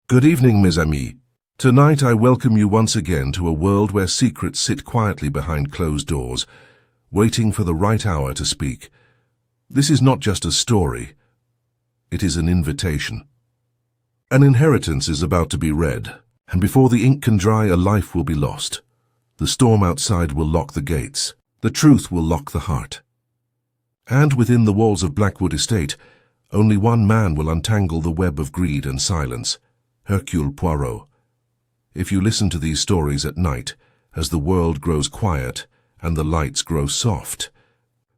Good evening, mes amis. Tonight I welcome you once again to a world where secrets sit quietly behind closed doors, waiting for the right hour to speak. This is not just a story. It is an invitation. An inheritance is about to be read, and before the ink can dry, a life will be lost. The storm outside will lock the gates. The truth will lock the heart. And within the walls of Blackwood Estate, only one man will untangle the web of greed and silence, Hercule Poirot. If you listen to these stories at night, as the world grows quiet and the lights grow soft,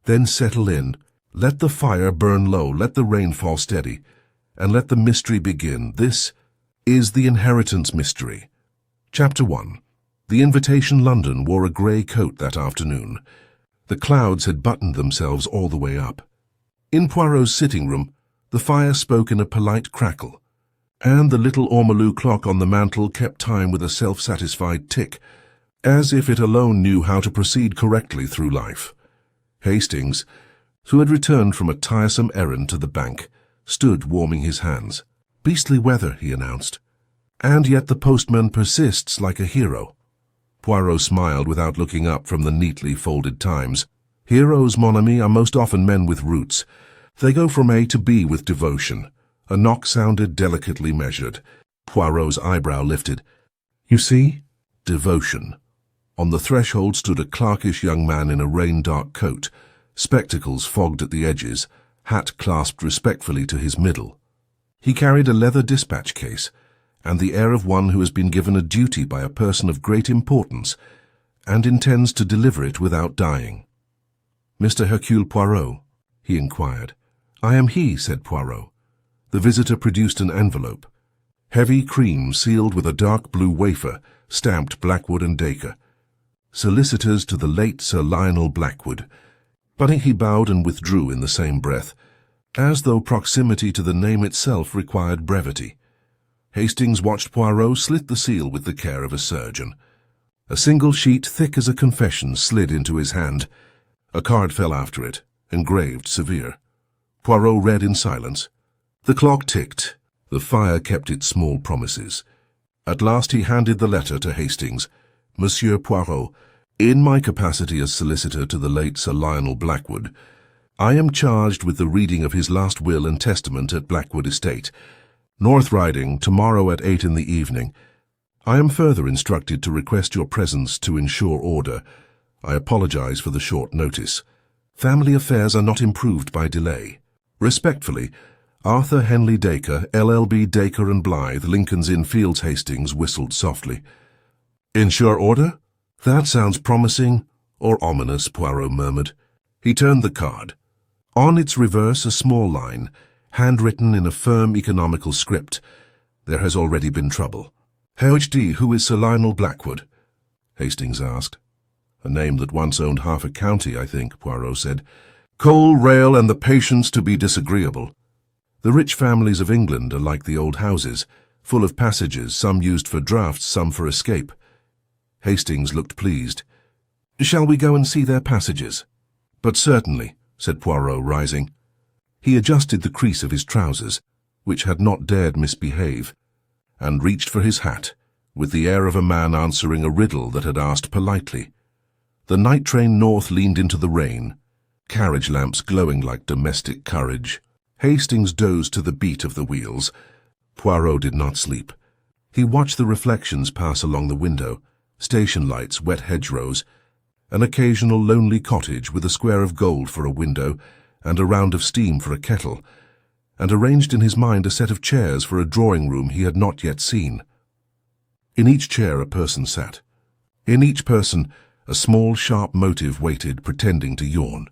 then settle in, let the fire burn low, let the rain fall steady, and let the mystery begin. This is the Inheritance Mystery. Chapter 1. The Invitation London wore a grey coat that afternoon. The clouds had buttoned themselves all the way up. In Poirot's sitting room, the fire spoke in a polite crackle, and the little ormolu clock on the mantel kept time with a self-satisfied tick, as if it alone knew how to proceed correctly through life. Hastings, who had returned from a tiresome errand to the bank, stood warming his hands. "Beastly weather," he announced. "And yet the postman persists like a hero." Poirot smiled without looking up from the neatly folded Times. "Heroes, mon ami, are most often men with roots. They go from A to B with devotion." A knock sounded delicately measured. Poirot's eyebrow lifted. "You see? Devotion." On the threshold stood a clerkish young man in a rain-dark coat, spectacles fogged at the edges, hat clasped respectfully to his middle. He carried a leather dispatch case, and the air of one who has been given a duty by a person of great importance, and intends to deliver it without dying. "Mr. Hercule Poirot?" he inquired. "I am he," said Poirot. The visitor produced an envelope. Heavy cream sealed with a dark blue wafer, stamped Blackwood and Dacre. "Solicitors to the late Sir Lionel Blackwood." But he bowed and withdrew in the same breath, as though proximity to the name itself required brevity. Hastings watched Poirot slit the seal with the care of a surgeon. A single sheet thick as a confession slid into his hand. A card fell after it, engraved severe. Poirot read in silence. The clock ticked. The fire kept its small promises. At last he handed the letter to Hastings. "Monsieur Poirot, in my capacity as solicitor to the late Sir Lionel Blackwood, I am charged with the reading of his last will and testament at Blackwood Estate, North Riding, tomorrow at 8 in the evening. I am further instructed to request your presence to ensure order. I apologize for the short notice. Family affairs are not improved by delay. Respectfully, Arthur Henley Dacre, LLB Dacre and Blythe, Lincoln's Inn Fields." Hastings whistled softly. "Ensure order? That sounds promising or ominous," Poirot murmured. He turned the card. On its reverse, a small line, handwritten in a firm economical script. "There has already been trouble." "H.D., who is Sir Lionel Blackwood?" Hastings asked. "A name that once owned half a county, I think," Poirot said. "Coal, rail, and the patience to be disagreeable. The rich families of England are like the old houses, full of passages, some used for draughts, some for escape." Hastings looked pleased. "Shall we go and see their passages?" "But certainly," said Poirot, rising. He adjusted the crease of his trousers, which had not dared misbehave, and reached for his hat, with the air of a man answering a riddle that had asked politely. The night train north leaned into the rain, carriage lamps glowing like domestic courage. Hastings dozed to the beat of the wheels. Poirot did not sleep. He watched the reflections pass along the window, station lights, wet hedgerows, an occasional lonely cottage with a square of gold for a window and a round of steam for a kettle, and arranged in his mind a set of chairs for a drawing-room he had not yet seen. In each chair a person sat. In each person a small, sharp motive waited, pretending to yawn.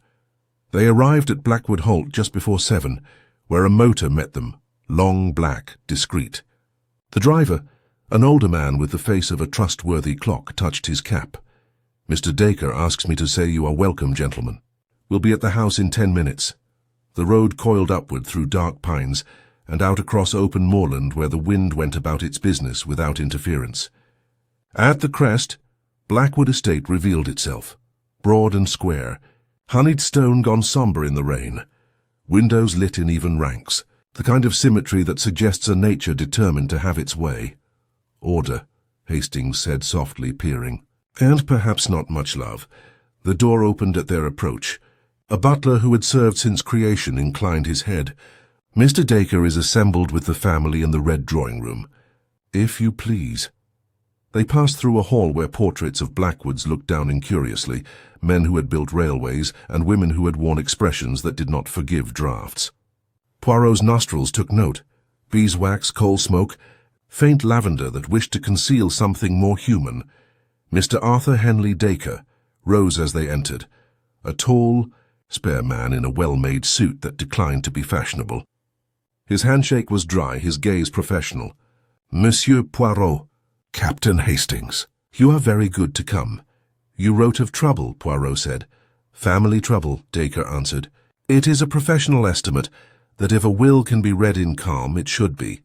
They arrived at Blackwood Halt just before 7, where a motor met them, long, black, discreet. The driver, an older man with the face of a trustworthy clock, touched his cap. "Mr. Dacre asks me to say you are welcome, gentlemen. We'll be at the house in 10 minutes. The road coiled upward through dark pines and out across open moorland where the wind went about its business without interference. At the crest, Blackwood Estate revealed itself, broad and square, honeyed stone gone sombre in the rain, windows lit in even ranks, The kind of symmetry that suggests a nature determined to have its way. Order, Hastings said softly, peering. And perhaps not much love. The door opened at their approach. A butler who had served since creation inclined his head. Mr. Dacre is assembled with the family in the red drawing-room. If you please. They passed through a hall where portraits of Blackwoods looked down incuriously, men who had built railways and women who had worn expressions that did not forgive drafts. Poirot's nostrils took note. Beeswax, coal smoke, faint lavender that wished to conceal something more human. Mr. Arthur Henley Dacre rose as they entered, a tall, spare man in a well-made suit that declined to be fashionable. His handshake was dry, his gaze professional. Monsieur Poirot, Captain Hastings, you are very good to come. You wrote of trouble, Poirot said. Family trouble, Dacre answered. It is a professional estimate that if a will can be read in calm, it should be.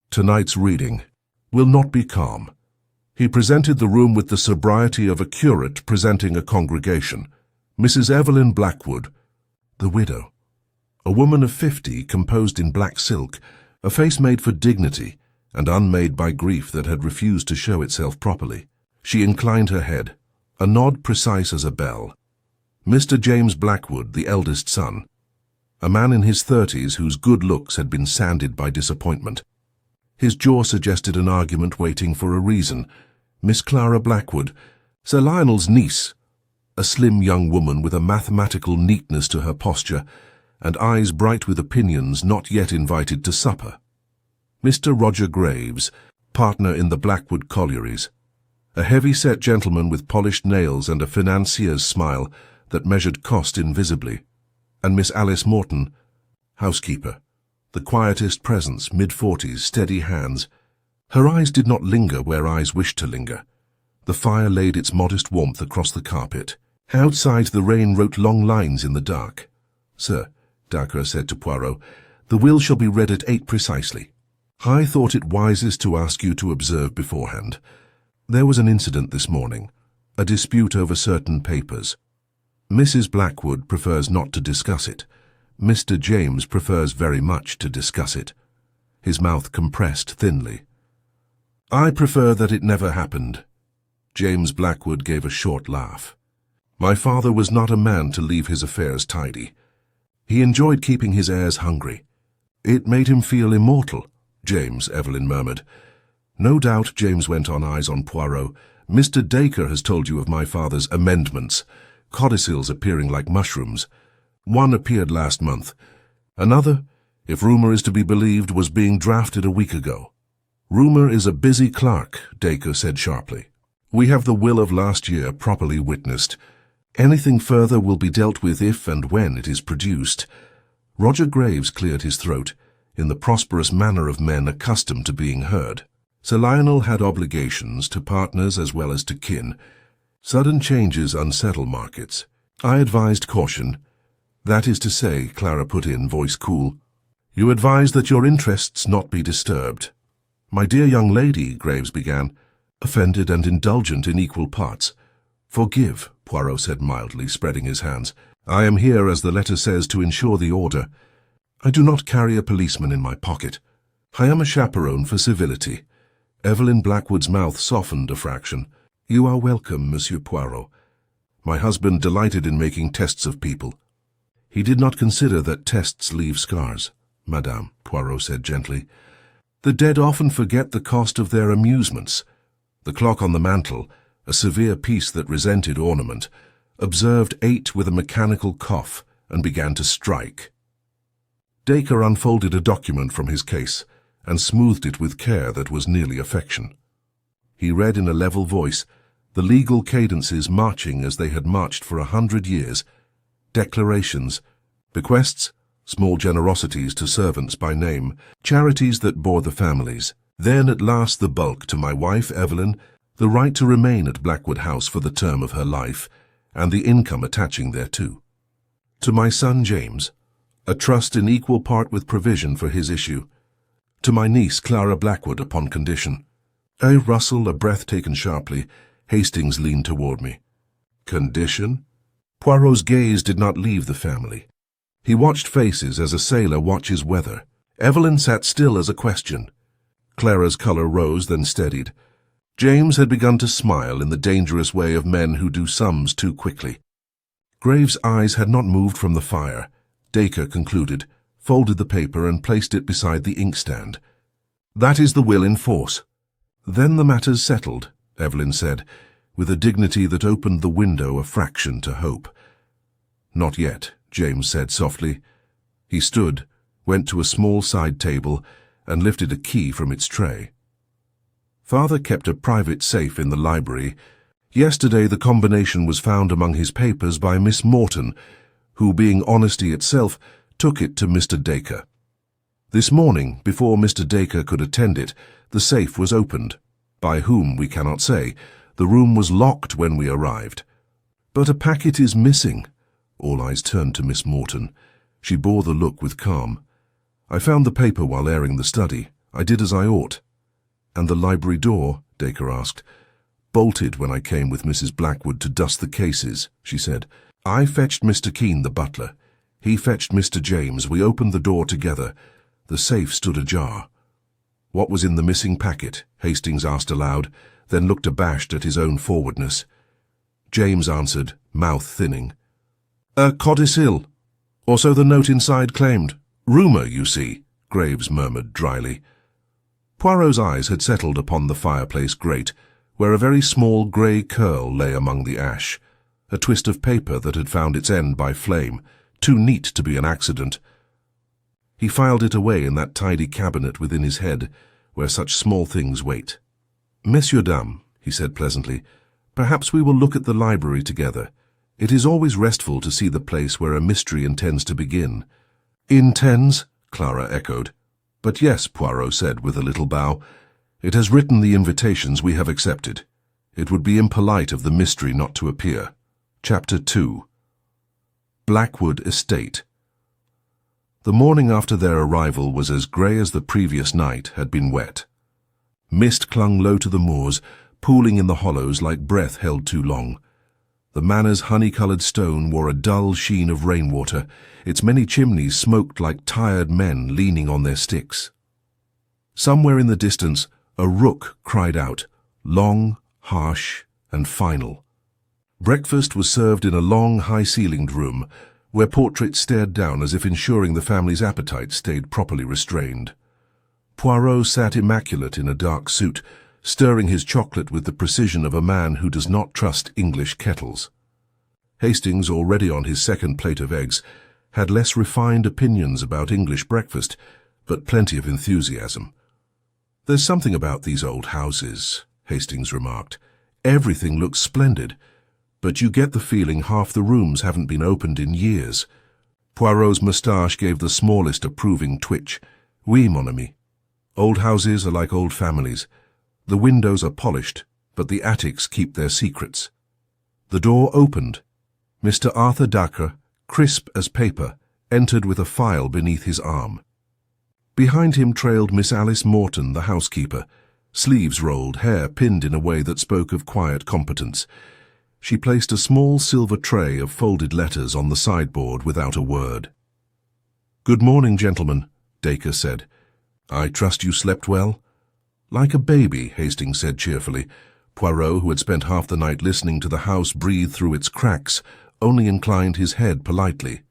Tonight's reading will not be calm. He presented the room with the sobriety of a curate presenting a congregation. Mrs. Evelyn Blackwood, the widow. A woman of 50, composed in black silk, a face made for dignity and unmade by grief that had refused to show itself properly. She inclined her head, a nod precise as a bell. Mr. James Blackwood, the eldest son, a man in his 30s whose good looks had been sanded by disappointment. His jaw suggested an argument waiting for a reason. Miss Clara Blackwood, Sir Lionel's niece, a slim young woman with a mathematical neatness to her posture and eyes bright with opinions not yet invited to supper. Mr. Roger Graves, partner in the Blackwood collieries, a heavy-set gentleman with polished nails and a financier's smile that measured cost invisibly, and Miss Alice Morton, housekeeper, the quietest presence, mid-40s, steady hands. Her eyes did not linger where eyes wished to linger. The fire laid its modest warmth across the carpet. Outside, the rain wrote long lines in the dark. Sir, Dacre said to Poirot, the will shall be read at 8 precisely. I thought it wisest to ask you to observe beforehand. There was an incident this morning, a dispute over certain papers. Mrs. Blackwood prefers not to discuss it. Mr. James prefers very much to discuss it. His mouth compressed thinly. I prefer that it never happened. James Blackwood gave a short laugh. My father was not a man to leave his affairs tidy. He enjoyed keeping his heirs hungry. It made him feel immortal, James, Evelyn murmured. No doubt, James went on, eyes on Poirot. Mr. Dacre has told you of my father's amendments, codicils appearing like mushrooms. One appeared last month. Another, if rumour is to be believed, was being drafted a week ago. Rumour is a busy clerk, Dacre said sharply. We have the will of last year properly witnessed. Anything further will be dealt with if and when it is produced. Roger Graves cleared his throat, in the prosperous manner of men accustomed to being heard. Sir Lionel had obligations to partners as well as to kin. Sudden changes unsettle markets. I advised caution. That is to say, Clara put in, voice cool. You advised that your interests not be disturbed. My dear young lady, Graves began, offended and indulgent in equal parts. Forgive, Poirot said mildly, spreading his hands. I am here, as the letter says, to ensure the order. I do not carry a policeman in my pocket. I am a chaperone for civility. Evelyn Blackwood's mouth softened a fraction. You are welcome, Monsieur Poirot. My husband delighted in making tests of people. He did not consider that tests leave scars, Madame, Poirot said gently. The dead often forget the cost of their amusements. The clock on the mantel, a severe piece that resented ornament, observed 8 with a mechanical cough and began to strike. Dacre unfolded a document from his case and smoothed it with care that was nearly affection. He read in a level voice, the legal cadences marching as they had marched for 100 years, declarations, bequests, small generosities to servants by name, charities that bore the families. Then at last the bulk to my wife, Evelyn, the right to remain at Blackwood House for the term of her life, and the income attaching thereto. To my son James, a trust in equal part with provision for his issue. To my niece Clara Blackwood upon condition. A rustle, a breath taken sharply, Hastings leaned toward me. Condition? Poirot's gaze did not leave the family. He watched faces as a sailor watches weather. Evelyn sat still as a question. Clara's colour rose, then steadied. James had begun to smile in the dangerous way of men who do sums too quickly. Graves' eyes had not moved from the fire. Dacre concluded, folded the paper and placed it beside the inkstand. "That is the will in force." "Then the matter's settled," Evelyn said, with a dignity that opened the window a fraction to hope. "Not yet," James said softly. He stood, went to a small side table, and lifted a key from its tray. Father kept a private safe in the library. Yesterday the combination was found among his papers by Miss Morton, who, being honesty itself, took it to Mr. Dacre. This morning, before Mr. Dacre could attend it, the safe was opened. By whom, we cannot say. The room was locked when we arrived. "But a packet is missing." All eyes turned to Miss Morton. She bore the look with calm. "I found the paper while airing the study. I did as I ought." "And the library door?" Dacre asked. "Bolted when I came with Mrs. Blackwood to dust the cases," she said. "I fetched Mr. Keene, the butler. He fetched Mr. James. We opened the door together. The safe stood ajar." "What was in the missing packet?" Hastings asked aloud, then looked abashed at his own forwardness. James answered, mouth thinning. "A codicil, or so the note inside claimed. Rumour, you see," Graves murmured dryly. Poirot's eyes had settled upon the fireplace grate, where a very small grey curl lay among the ash, a twist of paper that had found its end by flame, too neat to be an accident. He filed it away in that tidy cabinet within his head, where such small things wait. "Messieurs, dames," he said pleasantly, "perhaps we will look at the library together. It is always restful to see the place where a mystery intends to begin." "Intends?" Clara echoed. "But yes," Poirot said with a little bow. "It has written the invitations we have accepted. It would be impolite of the mystery not to appear." Chapter 2. Blackwood Estate. The morning after their arrival was as grey as the previous night had been wet. Mist clung low to the moors, pooling in the hollows like breath held too long. The manor's honey-coloured stone wore a dull sheen of rainwater. Its many chimneys smoked like tired men leaning on their sticks. Somewhere in the distance, a rook cried out, long, harsh, and final. Breakfast was served in a long, high-ceilinged room, where portraits stared down as if ensuring the family's appetite stayed properly restrained. Poirot sat immaculate in a dark suit, stirring his chocolate with the precision of a man who does not trust English kettles. Hastings, already on his second plate of eggs, had less refined opinions about English breakfast, but plenty of enthusiasm. "There's something about these old houses," Hastings remarked. "Everything looks splendid, but you get the feeling half the rooms haven't been opened in years." Poirot's moustache gave the smallest approving twitch. "Oui, mon ami. Old houses are like old families. The windows are polished, but the attics keep their secrets." The door opened. Mr. Arthur Dacre, crisp as paper, entered with a file beneath his arm. Behind him trailed Miss Alice Morton, the housekeeper, sleeves rolled, hair pinned in a way that spoke of quiet competence. She placed a small silver tray of folded letters on the sideboard without a word. "Good morning, gentlemen," Dacre said. "I trust you slept well?" "Like a baby," Hastings said cheerfully. Poirot, who had spent half the night listening to the house breathe through its cracks, only inclined his head politely.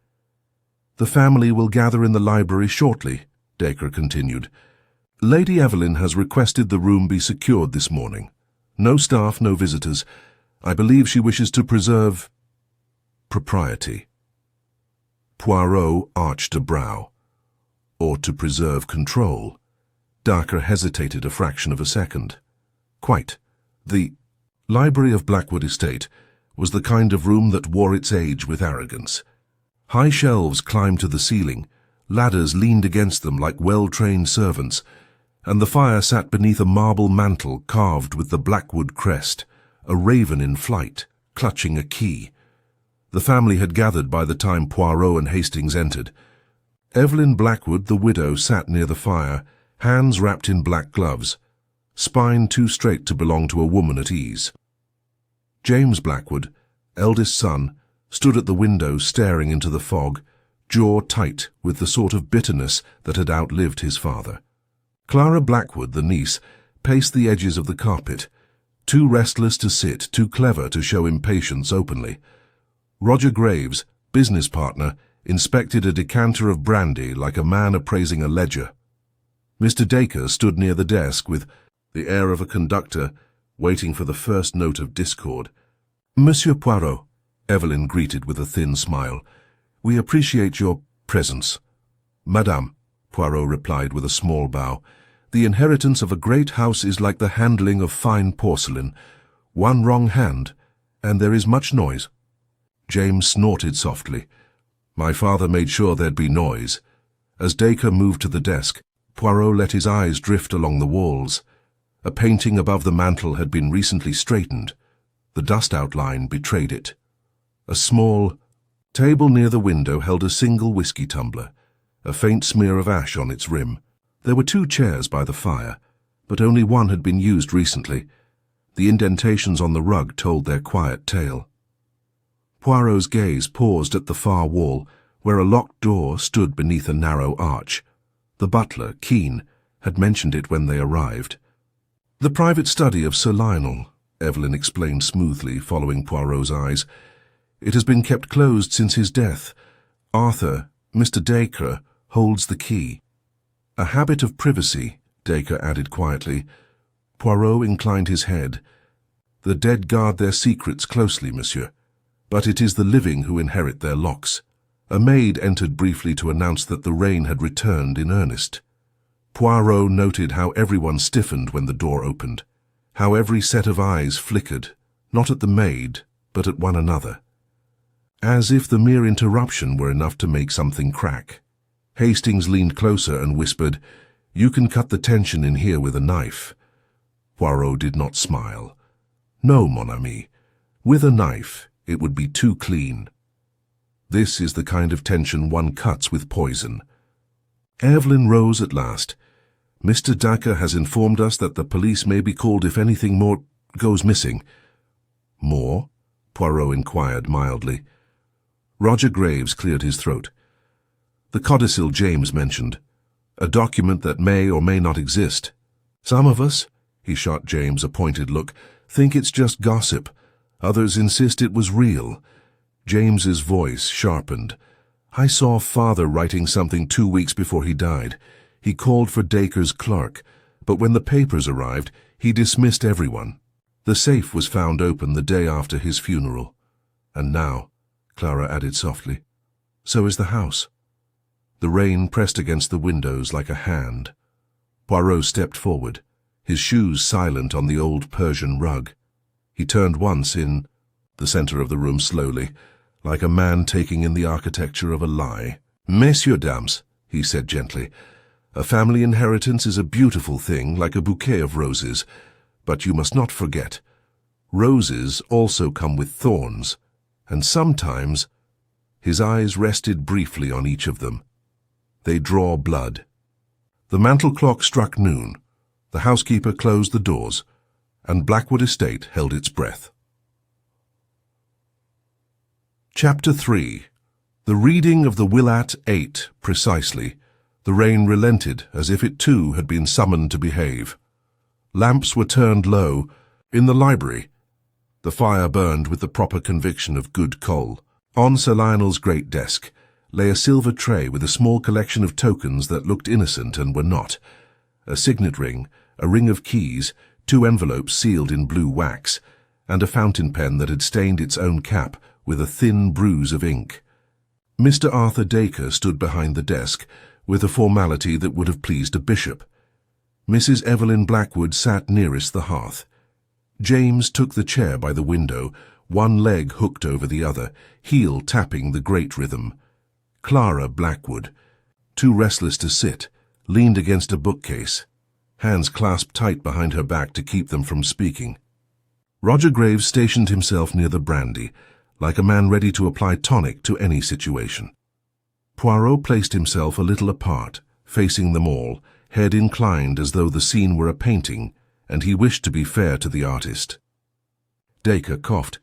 "The family will gather in the library shortly," Dacre continued. "Lady Evelyn has requested the room be secured this morning. No staff, no visitors. I believe she wishes to preserve propriety." Poirot arched a brow. "Or to preserve control." Dacre hesitated a fraction of a second. "Quite. The library of Blackwood Estate was the kind of room that wore its age with arrogance. High shelves climbed to the ceiling, ladders leaned against them like well-trained servants, and the fire sat beneath a marble mantel carved with the Blackwood crest, a raven in flight, clutching a key. The family had gathered by the time Poirot and Hastings entered. Evelyn Blackwood, the widow, sat near the fire, hands wrapped in black gloves, spine too straight to belong to a woman at ease. James Blackwood, eldest son, stood at the window staring into the fog, jaw tight with the sort of bitterness that had outlived his father. Clara Blackwood, the niece, paced the edges of the carpet, too restless to sit, too clever to show impatience openly. Roger Graves, business partner, inspected a decanter of brandy like a man appraising a ledger. Mr. Dacre stood near the desk with the air of a conductor, waiting for the first note of discord. "Monsieur Poirot," Evelyn greeted with a thin smile, "we appreciate your presence." "Madame," Poirot replied with a small bow, "the inheritance of a great house is like the handling of fine porcelain. One wrong hand, and there is much noise." James snorted softly. "My father made sure there'd be noise." As Dacre moved to the desk, Poirot let his eyes drift along the walls. A painting above the mantel had been recently straightened. The dust outline betrayed it. A small table near the window held a single whiskey tumbler, a faint smear of ash on its rim. There were 2 chairs by the fire, but only one had been used recently. The indentations on the rug told their quiet tale. Poirot's gaze paused at the far wall, where a locked door stood beneath a narrow arch. The butler, Keene, had mentioned it when they arrived. "The private study of Sir Lionel," Evelyn explained smoothly, following Poirot's eyes. "It has been kept closed since his death. Arthur, Mr. Dacre, holds the key." "A habit of privacy," Dacre added quietly. Poirot inclined his head. "The dead guard their secrets closely, monsieur, but it is the living who inherit their locks." A maid entered briefly to announce that the rain had returned in earnest. Poirot noted how everyone stiffened when the door opened, how every set of eyes flickered, not at the maid, but at one another, as if the mere interruption were enough to make something crack. Hastings leaned closer and whispered, "You can cut the tension in here with a knife." Poirot did not smile. "No, mon ami. With a knife, it would be too clean. This is the kind of tension one cuts with poison." Evelyn rose at last. "Mr. Dacre has informed us that the police may be called if anything more goes missing." "More?" Poirot inquired mildly. Roger Graves cleared his throat. "The codicil James mentioned. A document that may or may not exist. Some of us," he shot James a pointed look, "think it's just gossip. Others insist it was real." James's voice sharpened. "I saw Father writing something 2 weeks before he died. He called for Dacre's clerk, but when the papers arrived, he dismissed everyone. The safe was found open the day after his funeral. And now," Clara added softly, "so is the house." The rain pressed against the windows like a hand. Poirot stepped forward, his shoes silent on the old Persian rug. He turned once in the center of the room slowly, like a man taking in the architecture of a lie. "Messieurs, dames," he said gently, "a family inheritance is a beautiful thing, like a bouquet of roses. But you must not forget, roses also come with thorns, and sometimes—" His eyes rested briefly on each of them. "They draw blood." The mantel clock struck noon. The housekeeper closed the doors, and Blackwood Estate held its breath. Chapter 3. The reading of the will at 8, precisely. The rain relented, as if it too had been summoned to behave. Lamps were turned low. In the library, the fire burned with the proper conviction of good coal. On Sir Lionel's great desk lay a silver tray with a small collection of tokens that looked innocent and were not. A signet ring, a ring of keys, 2 envelopes sealed in blue wax, and a fountain pen that had stained its own cap with a thin bruise of ink. Mr. Arthur Dacre stood behind the desk, with a formality that would have pleased a bishop. Mrs. Evelyn Blackwood sat nearest the hearth. James took the chair by the window, one leg hooked over the other, heel tapping the grate rhythm. Clara Blackwood, too restless to sit, leaned against a bookcase, hands clasped tight behind her back to keep them from speaking. Roger Graves stationed himself near the brandy, like a man ready to apply tonic to any situation. Poirot placed himself a little apart, facing them all, head inclined as though the scene were a painting, and he wished to be fair to the artist. Dacre coughed.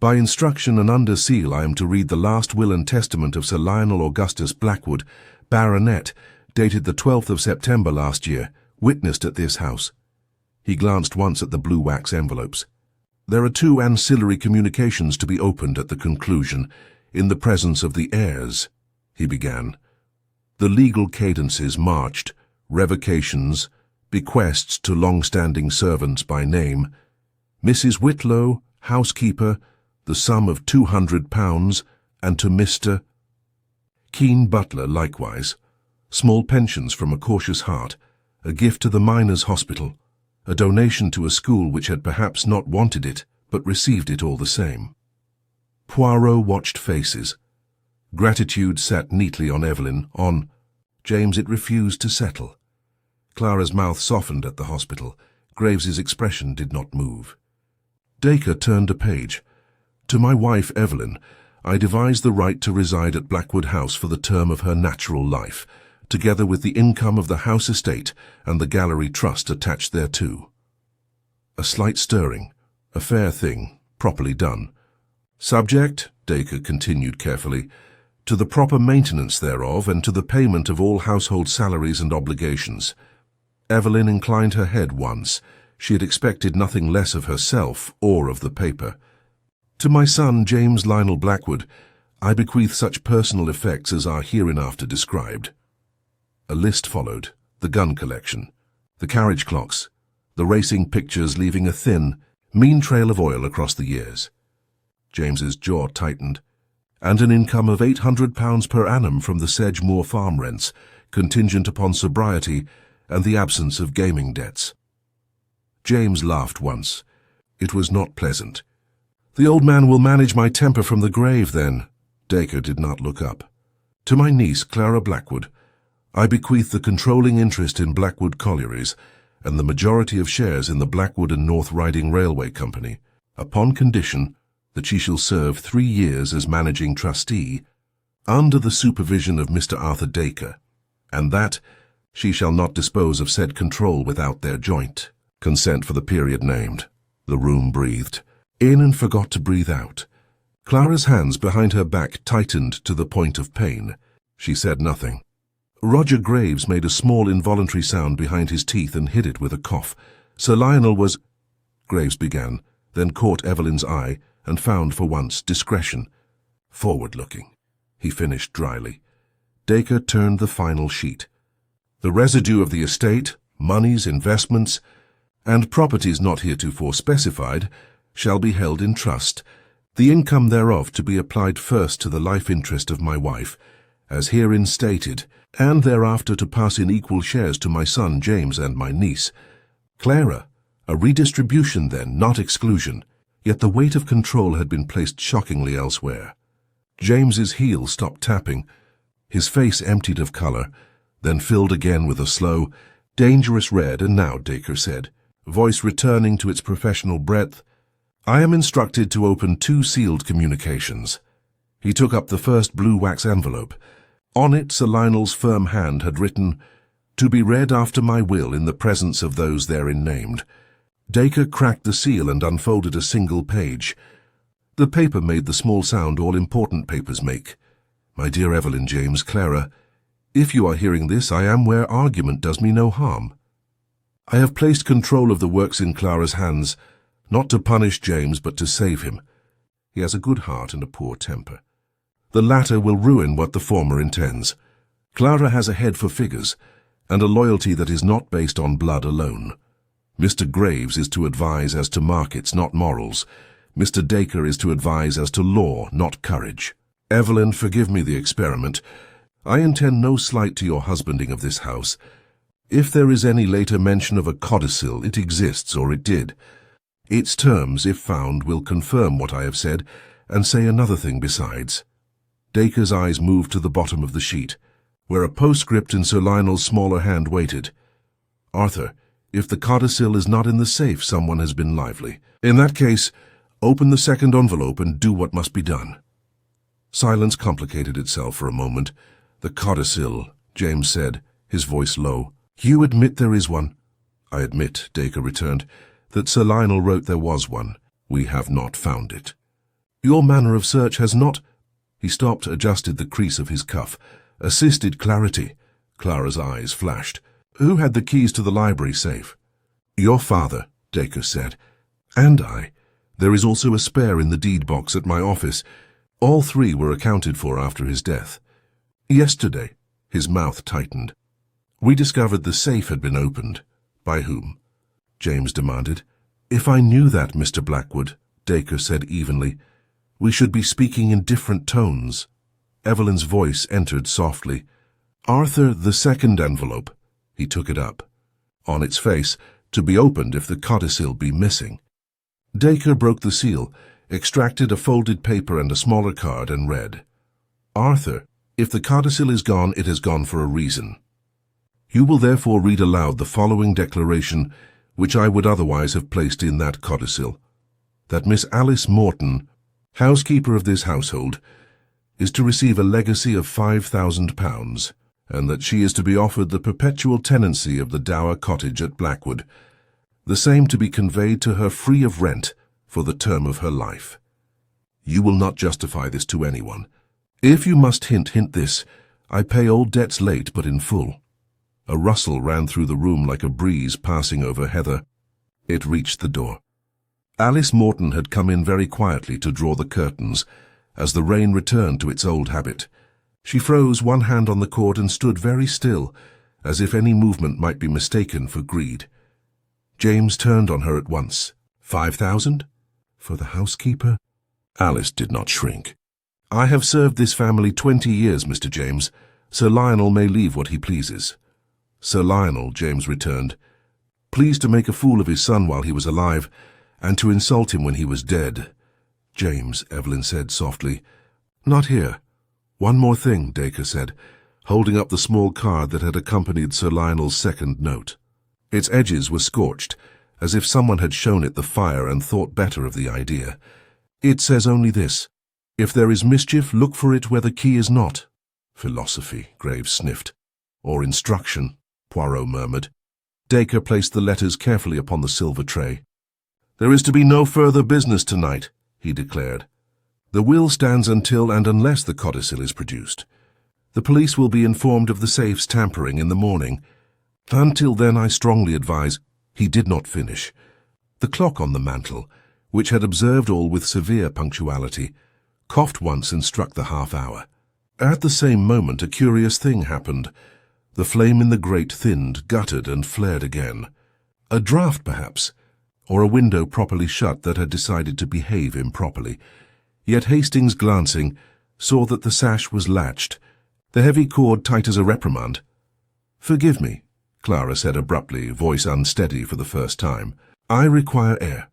By instruction and under seal I am to read the last will and testament of Sir Lionel Augustus Blackwood, Baronet, dated the 12th of September last year, witnessed at this house. He glanced once at the blue wax envelopes. There are 2 ancillary communications to be opened at the conclusion, in the presence of the heirs, he began. The legal cadences marched, revocations, bequests to long-standing servants by name, Mrs. Whitlow, housekeeper, the sum of £200, and to Mr. Keen Butler likewise, small pensions from a cautious heart, a gift to the Miners' Hospital, a donation to a school which had perhaps not wanted it, but received it all the same. Poirot watched faces. Gratitude sat neatly on Evelyn, on James it refused to settle. Clara's mouth softened at the hospital. Graves's expression did not move. Dacre turned a page. To my wife Evelyn, I devised the right to reside at Blackwood House for the term of her natural life, together with the income of the house estate and the gallery trust attached thereto. A slight stirring, a fair thing, properly done. Subject, Dacre continued carefully, to the proper maintenance thereof and to the payment of all household salaries and obligations. Evelyn inclined her head once. She had expected nothing less of herself or of the paper. To my son, James Lionel Blackwood, I bequeath such personal effects as are hereinafter described. A list followed, the gun collection, the carriage clocks, the racing pictures leaving a thin, mean trail of oil across the years. James's jaw tightened. And an income of £800 per annum from the Sedgemoor farm rents, contingent upon sobriety and the absence of gaming debts. James laughed once. It was not pleasant. The old man will manage my temper from the grave, then. Dacre did not look up. To my niece, Clara Blackwood, I bequeath the controlling interest in Blackwood Collieries and the majority of shares in the Blackwood and North Riding Railway Company, upon condition that she shall serve 3 years as managing trustee under the supervision of Mr. Arthur Dacre, and that she shall not dispose of said control without their joint consent for the period named. The room breathed in and forgot to breathe out. Clara's hands behind her back tightened to the point of pain. She said nothing. Roger Graves made a small involuntary sound behind his teeth and hid it with a cough. Sir Lionel was... Graves began, then caught Evelyn's eye and found for once discretion. Forward-looking, he finished dryly. Dacre turned the final sheet. The residue of the estate, moneys, investments, and properties not heretofore specified, shall be held in trust, the income thereof to be applied first to the life interest of my wife, as herein stated, and thereafter to pass in equal shares to my son James and my niece. Clara, a redistribution then, not exclusion, yet the weight of control had been placed shockingly elsewhere. James's heel stopped tapping. His face emptied of colour, then filled again with a slow, dangerous red, and now, Dacre said, voice returning to its professional breadth, I am instructed to open 2 sealed communications. He took up the first blue wax envelope. On it Sir Lionel's firm hand had written, to be read after my will in the presence of those therein named. Dacre cracked the seal and unfolded a single page. The paper made the small sound all important papers make. My dear Evelyn, James, Clara, if you are hearing this, I am where argument does me no harm. I have placed control of the works in Clara's hands, not to punish James, but to save him. He has a good heart and a poor temper. The latter will ruin what the former intends. Clara has a head for figures, and a loyalty that is not based on blood alone. Mr. Graves is to advise as to markets, not morals. Mr. Dacre is to advise as to law, not courage. Evelyn, forgive me the experiment. I intend no slight to your husbanding of this house. If there is any later mention of a codicil, it exists, or it did. Its terms, if found, will confirm what I have said, and say another thing besides. Dacre's eyes moved to the bottom of the sheet, where a postscript in Sir Lionel's smaller hand waited. Arthur, if the codicil is not in the safe, someone has been lively. In that case, open the second envelope and do what must be done. Silence complicated itself for a moment. The codicil, James said, his voice low. You admit there is one? I admit, Dacre returned, that Sir Lionel wrote there was one. We have not found it. Your manner of search has not—" He stopped, adjusted the crease of his cuff. "Assisted clarity." Clara's eyes flashed. "Who had the keys to the library safe?" "Your father," Dacre said. "And I. There is also a spare in the deed box at my office. All three were accounted for after his death. Yesterday," his mouth tightened, "we discovered the safe had been opened." "By whom?" James demanded. "If I knew that, Mr. Blackwood," Dacre said evenly, "we should be speaking in different tones." Evelyn's voice entered softly. "Arthur, the second envelope." He took it up. On its face, "To be opened if the codicil be missing." Dacre broke the seal, extracted a folded paper and a smaller card, and read, "Arthur, if the codicil is gone, it has gone for a reason. You will therefore read aloud the following declaration, which I would otherwise have placed in that codicil, that Miss Alice Morton, housekeeper of this household, is to receive a legacy of £5,000, and that she is to be offered the perpetual tenancy of the dower cottage at Blackwood, the same to be conveyed to her free of rent for the term of her life. You will not justify this to anyone. If you must hint this, I pay old debts late but in full." A rustle ran through the room like a breeze passing over heather. It reached the door. Alice Morton had come in very quietly to draw the curtains, as the rain returned to its old habit. She froze one hand on the cord and stood very still, as if any movement might be mistaken for greed. James turned on her at once. "5,000? For the housekeeper?" Alice did not shrink. "I have served this family 20 years, Mr. James. Sir Lionel may leave what he pleases." "Sir Lionel," James returned, "pleased to make a fool of his son while he was alive, and to insult him when he was dead." "James," Evelyn said softly. "Not here." "One more thing," Dacre said, holding up the small card that had accompanied Sir Lionel's second note. Its edges were scorched, as if someone had shown it the fire and thought better of the idea. "It says only this: if there is mischief, look for it where the key is not." "Philosophy," Graves sniffed. "Or instruction," Poirot murmured. Dacre placed the letters carefully upon the silver tray. "There is to be no further business tonight," he declared. "The will stands until and unless the codicil is produced. The police will be informed of the safe's tampering in the morning. Until then, I strongly advise—" He did not finish. The clock on the mantel, which had observed all with severe punctuality, coughed once and struck the half-hour. At the same moment a curious thing happened. The flame in the grate thinned, guttered, and flared again. A draught, perhaps, or a window properly shut that had decided to behave improperly. Yet Hastings, glancing, saw that the sash was latched, the heavy cord tight as a reprimand. "Forgive me," Clara said abruptly, voice unsteady for the first time. "I require air."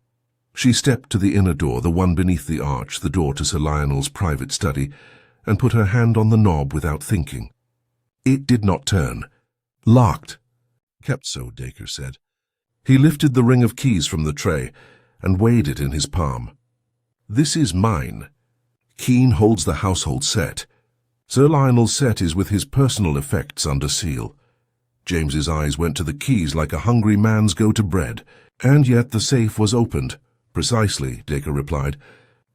She stepped to the inner door, the one beneath the arch, the door to Sir Lionel's private study, and put her hand on the knob without thinking. It did not turn. "Locked." "Kept so," Dacre said. He lifted the ring of keys from the tray and weighed it in his palm. "This is mine. Keene holds the household set. Sir Lionel's set is with his personal effects under seal." James's eyes went to the keys like a hungry man's go to bread. "And yet the safe was opened." "Precisely," Dacre replied.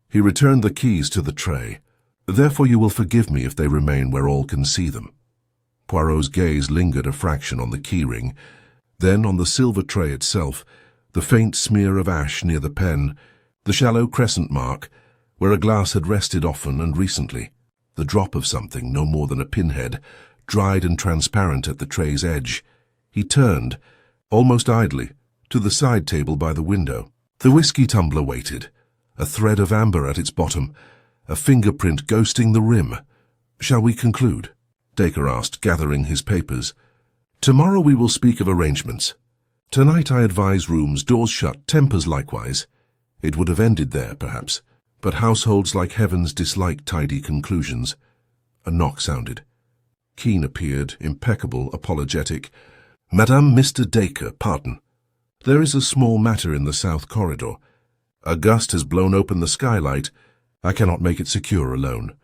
He returned the keys to the tray. "Therefore you will forgive me if they remain where all can see them." Poirot's gaze lingered a fraction on the keyring, then on the silver tray itself, the faint smear of ash near the pen, the shallow crescent mark, where a glass had rested often and recently, the drop of something, no more than a pinhead, dried and transparent at the tray's edge. He turned, almost idly, to the side table by the window. The whiskey tumbler waited, a thread of amber at its bottom, a fingerprint ghosting the rim. "Shall we conclude?" Dacre asked, gathering his papers. "Tomorrow we will speak of arrangements. Tonight I advise rooms, doors shut, tempers likewise." It would have ended there, perhaps, but households like Heaven's dislike tidy conclusions. A knock sounded. Keene appeared, impeccable, apologetic. "Madame, Mr. Dacre, pardon. There is a small matter in the south corridor. A gust has blown open the skylight. I cannot make it secure alone."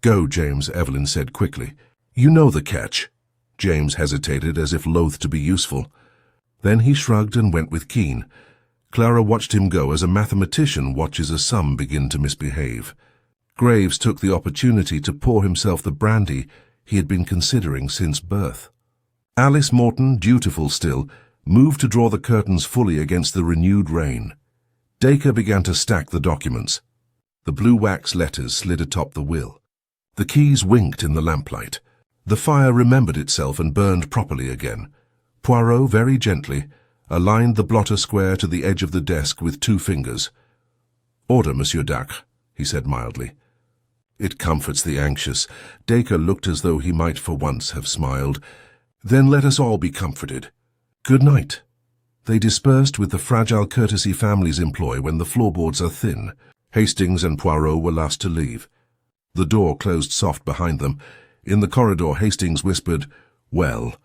"Go, James," Evelyn said quickly. "You know the catch." James hesitated as if loath to be useful. Then he shrugged and went with Keene. Clara watched him go as a mathematician watches a sum begin to misbehave. Graves took the opportunity to pour himself the brandy he had been considering since birth. Alice Morton, dutiful still, moved to draw the curtains fully against the renewed rain. Dacre began to stack the documents. The blue wax letters slid atop the will. The keys winked in the lamplight. The fire remembered itself and burned properly again. Poirot, very gently, aligned the blotter square to the edge of the desk with 2 fingers. "Order, Monsieur Dacre," he said mildly. "It comforts the anxious." Dacre looked as though he might for once have smiled. "Then let us all be comforted. Good night." They dispersed with the fragile courtesy families employ when the floorboards are thin. Hastings and Poirot were last to leave. The door closed soft behind them. In the corridor, Hastings whispered, "Well,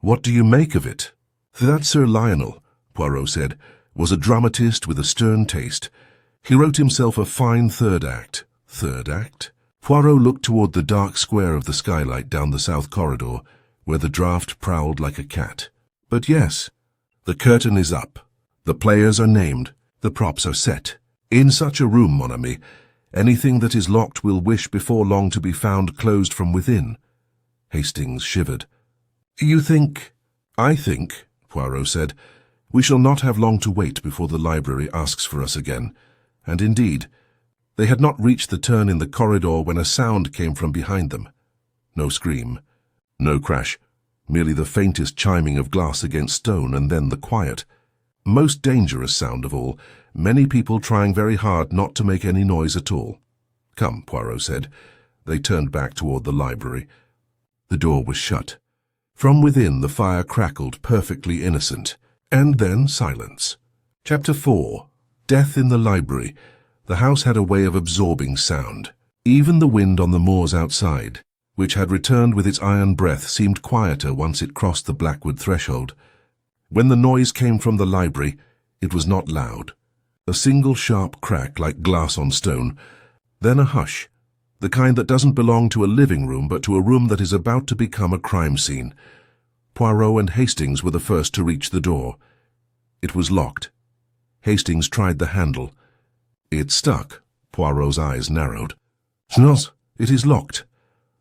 what do you make of it?" "That Sir Lionel," Poirot said, "was a dramatist with a stern taste. He wrote himself a fine third act." "Third act?" Poirot looked toward the dark square of the skylight down the south corridor, where the draught prowled like a cat. "But yes, the curtain is up. The players are named. The props are set. In such a room, mon ami, anything that is locked will wish before long to be found closed from within." Hastings shivered. "You think—" "I think," Poirot said, "we shall not have long to wait before the library asks for us again." And indeed, they had not reached the turn in the corridor when a sound came from behind them. No scream, no crash, merely the faintest chiming of glass against stone, and then the quiet, most dangerous sound of all, many people trying very hard not to make any noise at all. "Come," Poirot said. They turned back toward the library. The door was shut. From within the fire crackled, perfectly innocent. And then silence. Chapter 4. Death in the library. The house had a way of absorbing sound. Even the wind on the moors outside, which had returned with its iron breath, seemed quieter once it crossed the Blackwood threshold. When the noise came from the library, it was not loud. A single sharp crack like glass on stone, then a hush, the kind that doesn't belong to a living room but to a room that is about to become a crime scene. Poirot and Hastings were the first to reach the door. It was locked. Hastings tried the handle. It stuck. Poirot's eyes narrowed. "No, it is locked."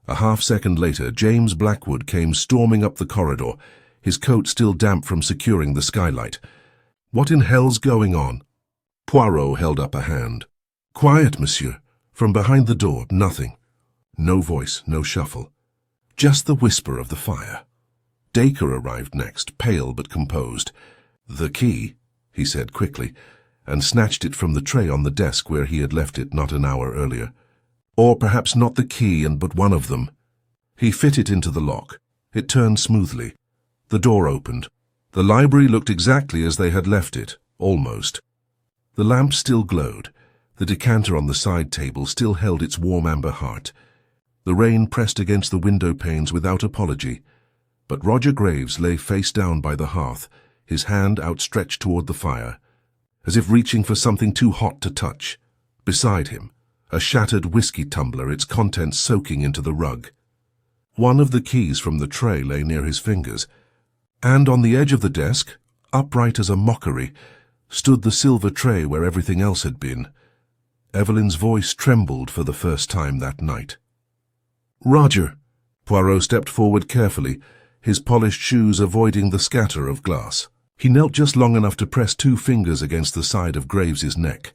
A half-second later, James Blackwood came storming up the corridor, his coat still damp from securing the skylight. "What in hell's going on?" Poirot held up a hand. "Quiet, monsieur." From behind the door, nothing. No voice, no shuffle. Just the whisper of the fire. Dacre arrived next, pale but composed. "The key," he said quickly, and snatched it from the tray on the desk where he had left it not an hour earlier. Or perhaps not the key, but one of them. He fit it into the lock. It turned smoothly. The door opened. The library looked exactly as they had left it, almost. The lamp still glowed. The decanter on the side table still held its warm amber heart. The rain pressed against the window panes without apology. But Roger Graves lay face down by the hearth, his hand outstretched toward the fire, as if reaching for something too hot to touch. Beside him, a shattered whiskey tumbler, its contents soaking into the rug. One of the keys from the tray lay near his fingers, and on the edge of the desk, upright as a mockery, stood the silver tray where everything else had been. Evelyn's voice trembled for the first time that night. "Roger!" Poirot stepped forward carefully, his polished shoes avoiding the scatter of glass. He knelt just long enough to press 2 fingers against the side of Graves's neck.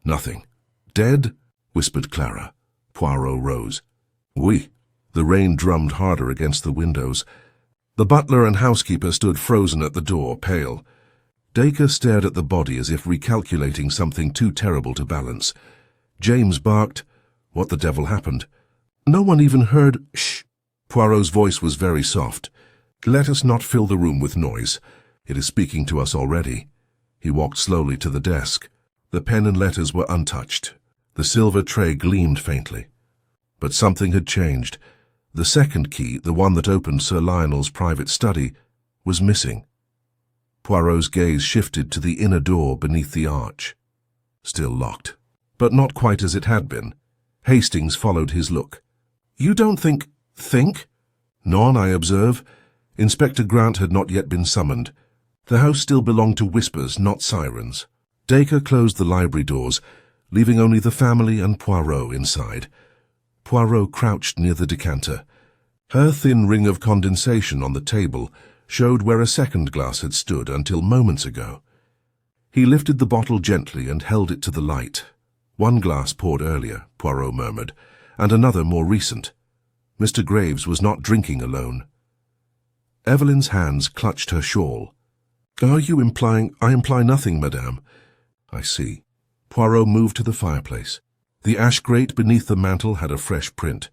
"Nothing." "Dead?" whispered Clara. Poirot rose. "Oui." The rain drummed harder against the windows. The butler and housekeeper stood frozen at the door, pale. Dacre stared at the body as if recalculating something too terrible to balance. James barked. What the devil happened? No one even heard— "Shh!" Poirot's voice was very soft. "Let us not fill the room with noise. It is speaking to us already." He walked slowly to the desk. The pen and letters were untouched. The silver tray gleamed faintly. But something had changed. The second key, the one that opened Sir Lionel's private study, was missing. Poirot's gaze shifted to the inner door beneath the arch. Still locked, but not quite as it had been. Hastings followed his look. "You don't think—" "Think? None, I observe." Inspector Grant had not yet been summoned. The house still belonged to whispers, not sirens. Dacre closed the library doors, leaving only the family and Poirot inside. Poirot crouched near the decanter. Her thin ring of condensation on the table showed where a second glass had stood until moments ago. He lifted the bottle gently and held it to the light. One glass poured earlier, Poirot murmured, and another more recent. Mr. Graves was not drinking alone. Evelyn's hands clutched her shawl. "Are you implying—" "I imply nothing, madame." "I see." Poirot moved to the fireplace. The ash grate beneath the mantel had a fresh print.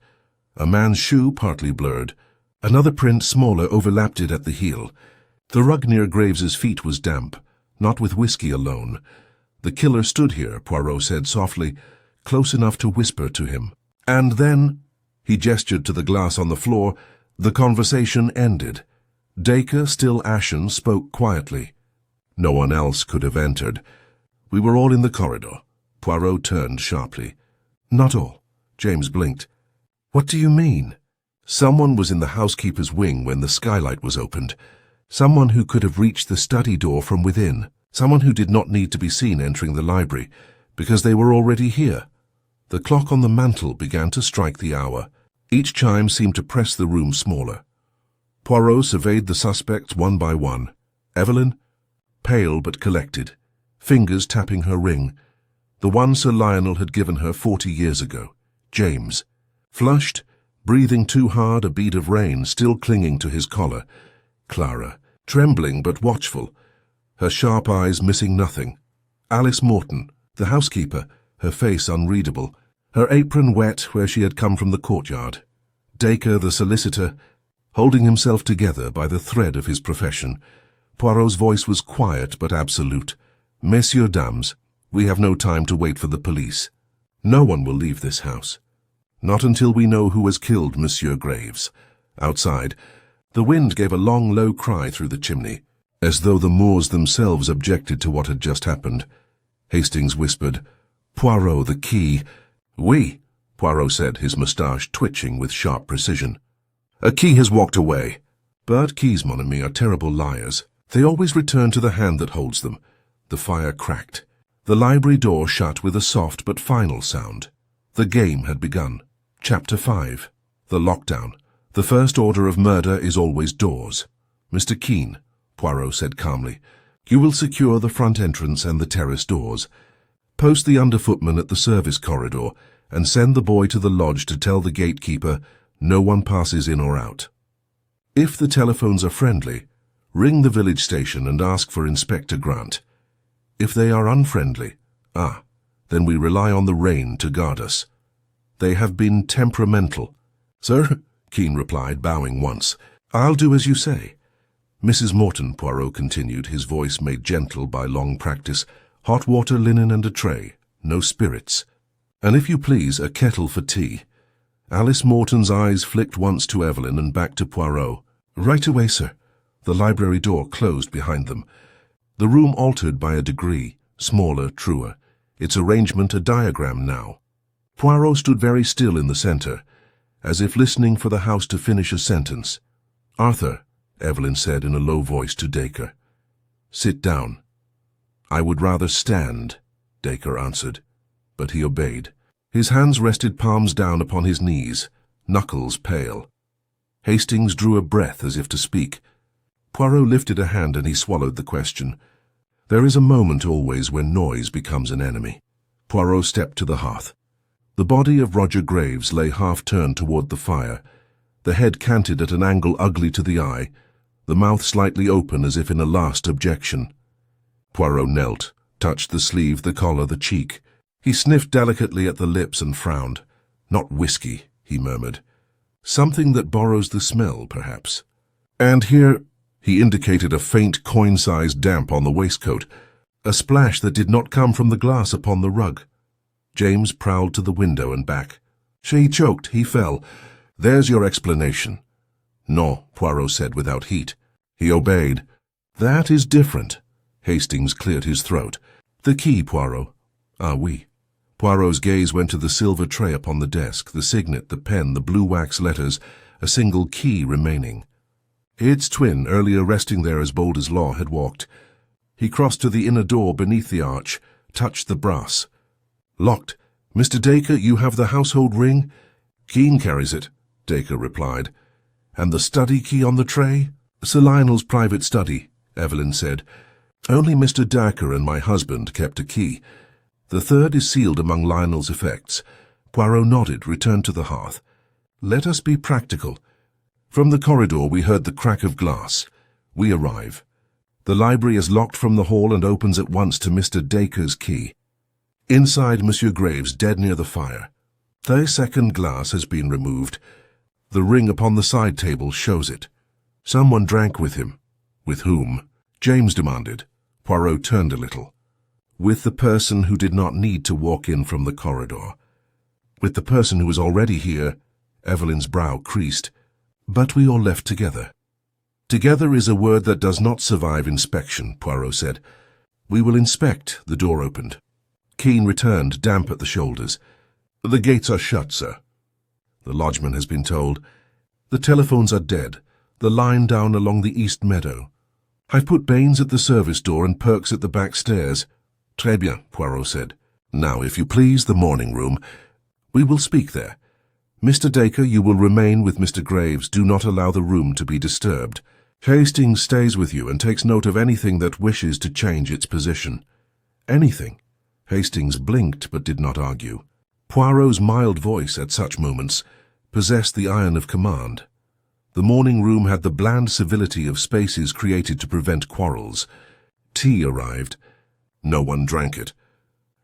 A man's shoe partly blurred. Another print, smaller, overlapped it at the heel. The rug near Graves's feet was damp, not with whiskey alone. The killer stood here, Poirot said softly, close enough to whisper to him. And then, he gestured to the glass on the floor, the conversation ended. Dacre, still ashen, spoke quietly. No one else could have entered. We were all in the corridor. Poirot turned sharply. "Not all." James blinked. "What do you mean?" "Someone was in the housekeeper's wing when the skylight was opened. Someone who could have reached the study door from within. Someone who did not need to be seen entering the library, because they were already here." The clock on the mantel began to strike the hour. Each chime seemed to press the room smaller. Poirot surveyed the suspects one by one. Evelyn, pale but collected, fingers tapping her ring. The one Sir Lionel had given her 40 years ago. James, flushed, breathing too hard, a bead of rain still clinging to his collar. Clara, trembling but watchful, her sharp eyes missing nothing. Alice Morton, the housekeeper, her face unreadable, her apron wet where she had come from the courtyard. Dacre, the solicitor, holding himself together by the thread of his profession. Poirot's voice was quiet but absolute. "Messieurs, dames, we have no time to wait for the police. No one will leave this house. Not until we know who has killed Monsieur Graves." Outside, the wind gave a long, low cry through the chimney, as though the Moors themselves objected to what had just happened. Hastings whispered, "Poirot, the key." "Oui," Poirot said, his moustache twitching with sharp precision. "A key has walked away." "But keys, mon ami, are terrible liars. They always return to the hand that holds them." The fire cracked. The library door shut with a soft but final sound. The game had begun. Chapter 5. The Lockdown. The first order of murder is always doors. "Mr. Keene," Poirot said calmly, "you will secure the front entrance and the terrace doors. Post the underfootman at the service corridor and send the boy to the lodge to tell the gatekeeper no one passes in or out. If the telephones are friendly, ring the village station and ask for Inspector Grant. If they are unfriendly, then we rely on the rain to guard us. They have been temperamental." "Sir," Keene replied, bowing once, "I'll do as you say." "Mrs. Morton," Poirot continued, his voice made gentle by long practice, "hot water, linen, and a tray. No spirits. And if you please, a kettle for tea." Alice Morton's eyes flicked once to Evelyn and back to Poirot. "Right away, sir." The library door closed behind them. The room altered by a degree, smaller, truer, its arrangement a diagram now. Poirot stood very still in the center, as if listening for the house to finish a sentence. "Arthur," Evelyn said in a low voice to Dacre. "Sit down." "I would rather stand," Dacre answered, but he obeyed. His hands rested palms down upon his knees, knuckles pale. Hastings drew a breath as if to speak. Poirot lifted a hand and he swallowed the question. There is a moment always when noise becomes an enemy. Poirot stepped to the hearth. The body of Roger Graves lay half-turned toward the fire, the head canted at an angle ugly to the eye, the mouth slightly open as if in a last objection. Poirot knelt, touched the sleeve, the collar, the cheek. He sniffed delicately at the lips and frowned. "Not whiskey," he murmured. "Something that borrows the smell, perhaps." And here, he indicated a faint coin-sized damp on the waistcoat, a splash that did not come from the glass upon the rug. James prowled to the window and back. He choked, he fell. "There's your explanation." "No," Poirot said without heat. He obeyed. "That is different." Hastings cleared his throat. "The key, Poirot." "Ah, oui." Poirot's gaze went to the silver tray upon the desk, the signet, the pen, the blue wax letters, a single key remaining. Its twin, earlier resting there as bold as law, had walked. He crossed to the inner door beneath the arch, touched the brass. "Locked. Mr. Dacre, you have the household ring?" "Keene carries it," Dacre replied. "And the study key on the tray?" "Sir Lionel's private study," Evelyn said. "Only Mr. Dacre and my husband kept a key. The third is sealed among Lionel's effects." Poirot nodded, returned to the hearth. "Let us be practical. From the corridor we heard the crack of glass. We arrive. The library is locked from the hall and opens at once to Mr. Dacre's key. Inside, Monsieur Graves, dead near the fire. The second glass has been removed. The ring upon the side table shows it. Someone drank with him." "With whom?" James demanded. Poirot turned a little. "With the person who did not need to walk in from the corridor. With the person who was already here." Evelyn's brow creased. "But we all left together." "Together is a word that does not survive inspection," Poirot said. "We will inspect." The door opened. Keene returned, damp at the shoulders. "The gates are shut, sir." The lodgeman has been told. "The telephones are dead. The line down along the east meadow. I've put Baines at the service door and Perks at the back stairs." "Très bien," Poirot said. "Now, if you please, the morning room. We will speak there. Mr. Dacre, you will remain with Mr. Graves. Do not allow the room to be disturbed. Hastings stays with you and takes note of anything that wishes to change its position." "Anything?" Hastings blinked but did not argue. Poirot's mild voice at such moments possessed the iron of command. The morning room had the bland civility of spaces created to prevent quarrels. Tea arrived. No one drank it.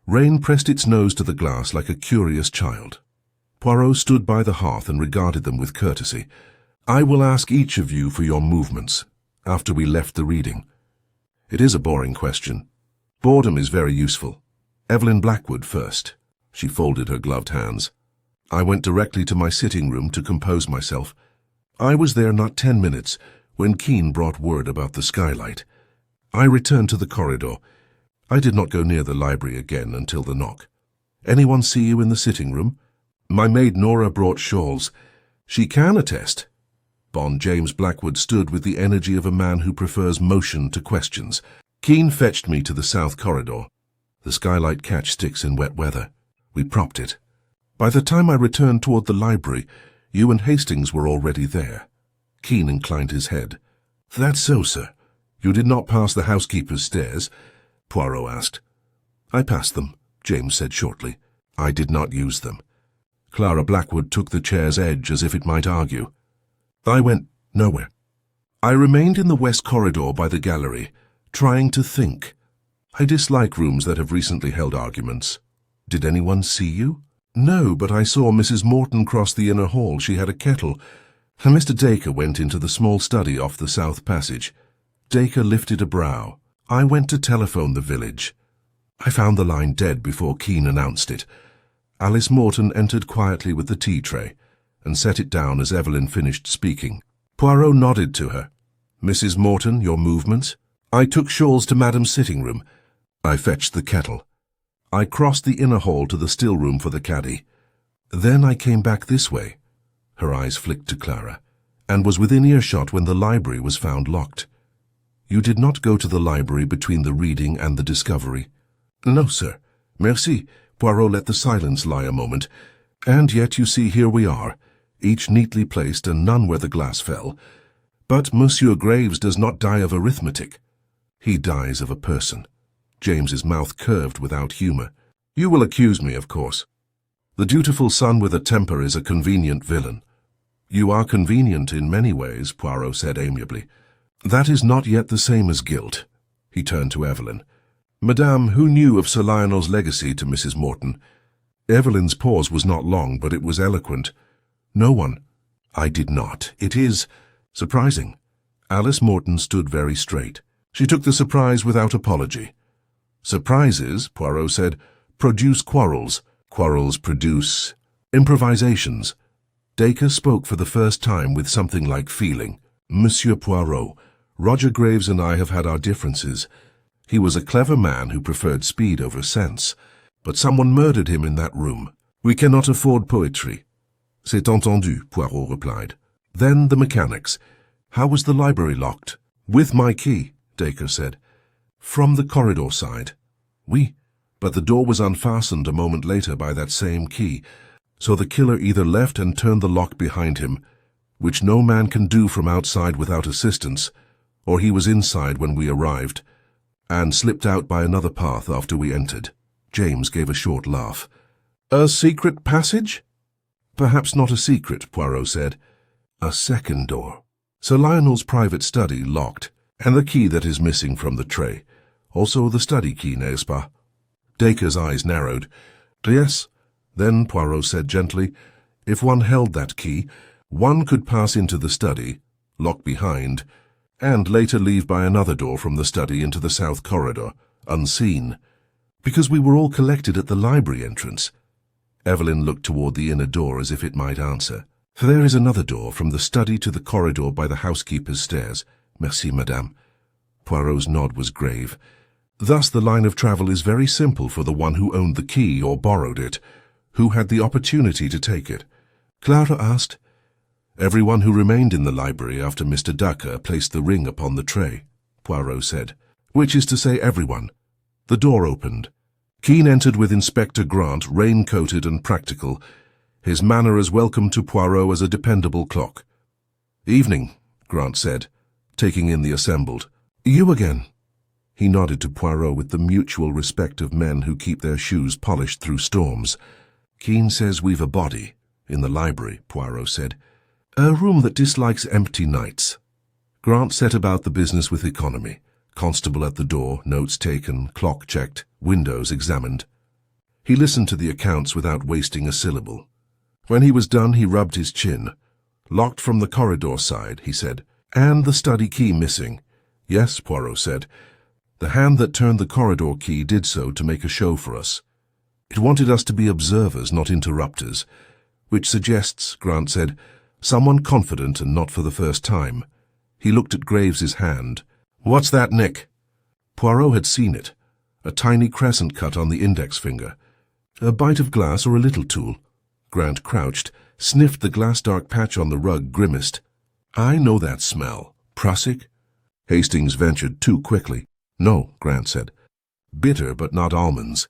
Rain pressed its nose to the glass like a curious child. Poirot stood by the hearth and regarded them with courtesy. "I will ask each of you for your movements after we left the reading. It is a boring question. Boredom is very useful. Evelyn Blackwood first." She folded her gloved hands. "I went directly to my sitting room to compose myself. I was there not 10 minutes when Keene brought word about the skylight. I returned to the corridor. I did not go near the library again until the knock. Anyone see you in the sitting room? My maid Nora brought shawls. She can attest." James Blackwood stood with the energy of a man who prefers motion to questions. "Keene fetched me to the south corridor. The skylight catch sticks in wet weather. We propped it. By the time I returned toward the library, you and Hastings were already there." Keene inclined his head. "That's so, sir. You did not pass the housekeeper's stairs?" Poirot asked. "I passed them," James said shortly. "I did not use them." Clara Blackwood took the chair's edge as if it might argue. "I went nowhere. I remained in the west corridor by the gallery, trying to think. I dislike rooms that have recently held arguments." "Did anyone see you?" "No, but I saw Mrs. Morton cross the inner hall. She had a kettle. And Mr. Dacre went into the small study off the south passage." Dacre lifted a brow. "I went to telephone the village. I found the line dead before Keene announced it." Alice Morton entered quietly with the tea tray and set it down as Evelyn finished speaking. Poirot nodded to her. "Mrs. Morton, your movements?" "I took shawls to Madame's sitting room. I fetched the kettle. I crossed the inner hall to the still room for the caddy. Then I came back this way." Her eyes flicked to Clara, "and was within earshot when the library was found locked." "You did not go to the library between the reading and the discovery?" "No, sir. Merci." Poirot let the silence lie a moment. "And yet you see here we are, each neatly placed and none where the glass fell. But Monsieur Graves does not die of arithmetic. He dies of a person." James's mouth curved without humor. "You will accuse me, of course. The dutiful son with a temper is a convenient villain." "You are convenient in many ways," Poirot said amiably. "That is not yet the same as guilt." He turned to Evelyn. "Madame, who knew of Sir Lionel's legacy to Mrs. Morton?" Evelyn's pause was not long, but it was eloquent. "No one." "I did not. It is surprising." Alice Morton stood very straight. She took the surprise without apology. "Surprises," Poirot said, "produce quarrels. Quarrels produce improvisations." Dacre spoke for the first time with something like feeling. "Monsieur Poirot, Roger Graves and I have had our differences. He was a clever man who preferred speed over sense. But someone murdered him in that room. We cannot afford poetry." "C'est entendu," Poirot replied. "Then the mechanics. How was the library locked?" "With my key," Dacre said. From the corridor side. Oui, but the door was unfastened a moment later by that same key, so the killer either left and turned the lock behind him, which no man can do from outside without assistance, or he was inside when we arrived, and slipped out by another path after we entered. James gave a short laugh. A secret passage? Perhaps not a secret, Poirot said. A second door. Sir Lionel's private study locked, and the key that is missing from the tray. Also the study key, n'est-ce pas? Dacre's eyes narrowed. Yes. Then, Poirot said gently, if one held that key, one could pass into the study, lock behind, and later leave by another door from the study into the south corridor, unseen, because we were all collected at the library entrance. Evelyn looked toward the inner door as if it might answer. There is another door from the study to the corridor by the housekeeper's stairs. Merci, madame. Poirot's nod was grave. Thus the line of travel is very simple for the one who owned the key or borrowed it, who had the opportunity to take it. Clara asked. Everyone who remained in the library after Mr. Dacre placed the ring upon the tray, Poirot said. Which is to say everyone. The door opened. Keene entered with Inspector Grant, rain-coated and practical, his manner as welcome to Poirot as a dependable clock. Evening, Grant said, taking in the assembled. You again? He nodded to Poirot with the mutual respect of men who keep their shoes polished through storms. Keene says we've a body in the library, Poirot said. A room that dislikes empty nights. Grant set about the business with economy. Constable at the door, notes taken, clock checked, windows examined. He listened to the accounts without wasting a syllable. When he was done, he rubbed his chin. Locked from the corridor side, he said. And the study key missing. Yes, Poirot said. The hand that turned the corridor key did so to make a show for us. It wanted us to be observers, not interrupters, which suggests, Grant said, someone confident and not for the first time. He looked at Graves's hand. What's that, Nick? Poirot had seen it. A tiny crescent cut on the index finger. A bite of glass or a little tool. Grant crouched, sniffed the glass-dark patch on the rug, grimaced. I know that smell. Prussic? Hastings ventured too quickly. No, Grant said. Bitter, but not almonds.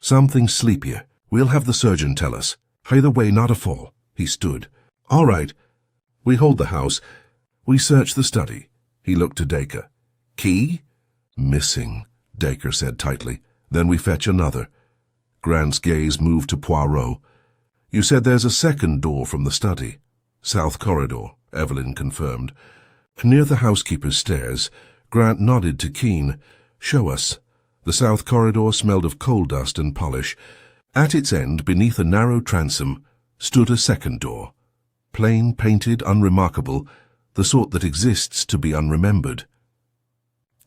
Something sleepier. We'll have the surgeon tell us. Either way, not a fall. He stood. All right. We hold the house. We search the study. He looked to Dacre. Key? Missing, Dacre said tightly. Then we fetch another. Grant's gaze moved to Poirot. You said there's a second door from the study. South corridor, Evelyn confirmed. Near the housekeeper's stairs, Grant nodded to Keene. Show us. The south corridor smelled of coal dust and polish. At its end, beneath a narrow transom, stood a second door. Plain, painted, unremarkable, the sort that exists to be unremembered.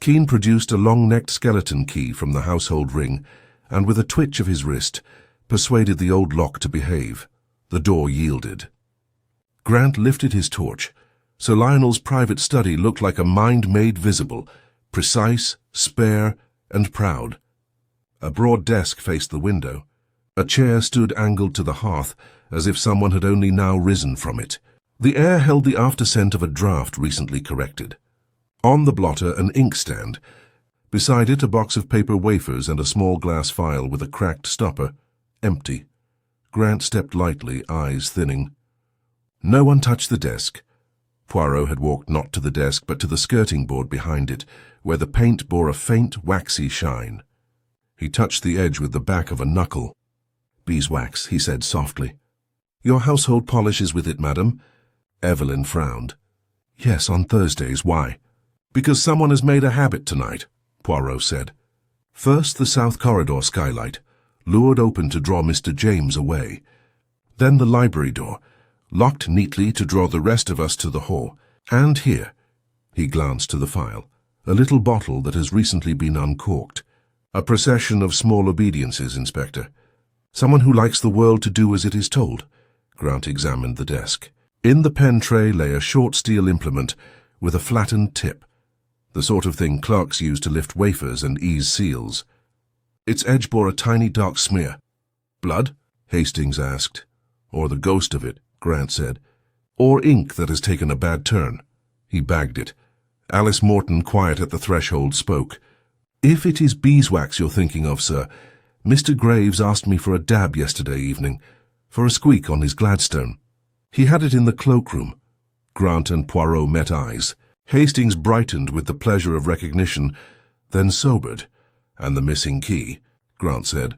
Keene produced a long-necked skeleton key from the household ring, and with a twitch of his wrist, persuaded the old lock to behave. The door yielded. Grant lifted his torch. Sir Lionel's private study looked like a mind made visible, precise, spare, and proud. A broad desk faced the window. A chair stood angled to the hearth, as if someone had only now risen from it. The air held the after-scent of a draught recently corrected. On the blotter, an inkstand. Beside it, a box of paper wafers and a small glass vial with a cracked stopper. Empty. Grant stepped lightly, eyes thinning. No one touched the desk. Poirot had walked not to the desk, but to the skirting board behind it, where the paint bore a faint, waxy shine. He touched the edge with the back of a knuckle. Beeswax, he said softly. Your household polish is with it, madam. Evelyn frowned. Yes, on Thursdays. Why? Because someone has made a habit tonight, Poirot said. First the south corridor skylight, lured open to draw Mr. James away. Then the library door, locked neatly to draw the rest of us to the hall. And here, he glanced to the file, a little bottle that has recently been uncorked. A procession of small obediences, Inspector. Someone who likes the world to do as it is told. Grant examined the desk. In the pen tray lay a short steel implement with a flattened tip, the sort of thing clerks use to lift wafers and ease seals. Its edge bore a tiny dark smear. Blood? Hastings asked. Or the ghost of it, Grant said. Or ink that has taken a bad turn. He bagged it. Alice Morton, quiet at the threshold, spoke. If it is beeswax you're thinking of, sir, Mr. Graves asked me for a dab yesterday evening, for a squeak on his Gladstone. He had it in the cloakroom. Grant and Poirot met eyes. Hastings brightened with the pleasure of recognition, then sobered. And the missing key, Grant said.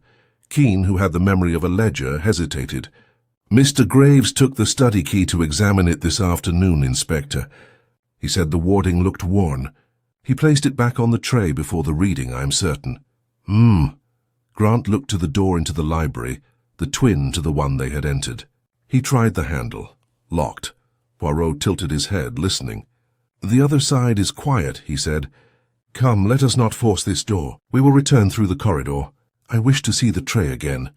Keene, who had the memory of a ledger, hesitated. Mr. Graves took the study key to examine it this afternoon, Inspector. He said the warding looked worn. He placed it back on the tray before the reading, I am certain. Grant looked to the door into the library, the twin to the one they had entered. He tried the handle. Locked. Poirot tilted his head, listening. The other side is quiet, he said. Come, let us not force this door. We will return through the corridor. I wish to see the tray again.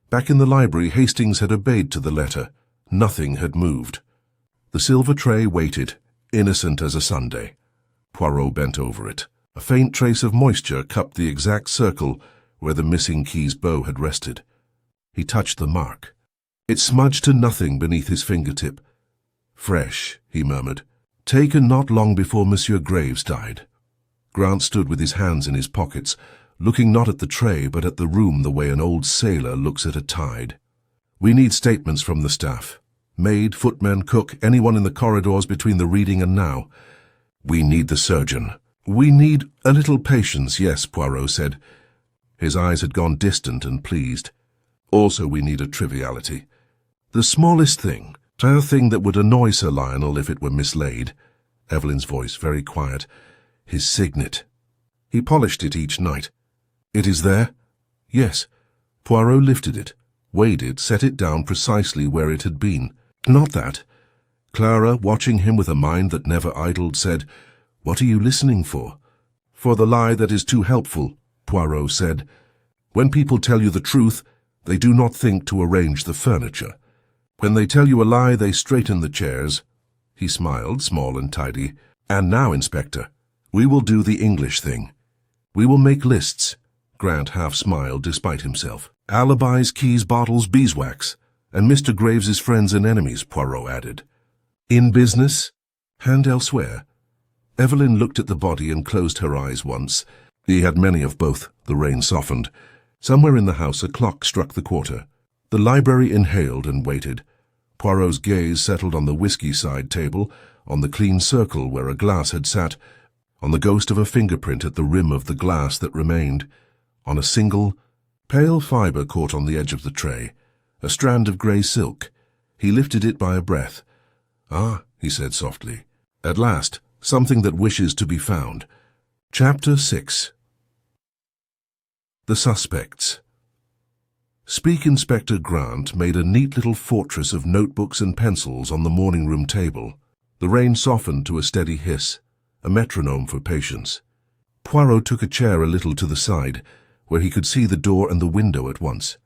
Back in the library, Hastings had obeyed to the letter. Nothing had moved. The silver tray waited, innocent as a Sunday. Poirot bent over it. A faint trace of moisture cupped the exact circle where the missing key's bow had rested. He touched the mark. It smudged to nothing beneath his fingertip. Fresh, he murmured. Taken not long before Monsieur Graves died. Grant stood with his hands in his pockets, looking not at the tray but at the room the way an old sailor looks at a tide. We need statements from the staff. Maid, footman, cook, anyone in the corridors between the reading and now. We need the surgeon. We need a little patience, yes, Poirot said. His eyes had gone distant and pleased. Also we need a triviality. The smallest thing, a thing that would annoy Sir Lionel if it were mislaid. Evelyn's voice very quiet. His signet. He polished it each night. It is there? Yes. Poirot lifted it, weighed it, set it down precisely where it had been. Not that. Clara, watching him with a mind that never idled, said, What are you listening for? For the lie that is too helpful, Poirot said. When people tell you the truth, they do not think to arrange the furniture. When they tell you a lie, they straighten the chairs. He smiled, small and tidy. And now, Inspector, we will do the English thing. We will make lists. Grant half smiled despite himself. Alibis, keys, bottles, beeswax. And Mr. Graves's friends and enemies, Poirot added. In business? Hand elsewhere. Evelyn looked at the body and closed her eyes once. He had many of both. The rain softened. Somewhere in the house a clock struck the quarter. The library inhaled and waited. Poirot's gaze settled on the whiskey-side table, on the clean circle where a glass had sat, on the ghost of a fingerprint at the rim of the glass that remained, on a single, pale fibre caught on the edge of the tray, a strand of grey silk. He lifted it by a breath. Ah, he said softly. At last, something that wishes to be found. Chapter 6. The Suspects. Speak Inspector Grant made a neat little fortress of notebooks and pencils on the morning-room table. The rain softened to a steady hiss, a metronome for patience. Poirot took a chair a little to the side, where he could see the door and the window at once.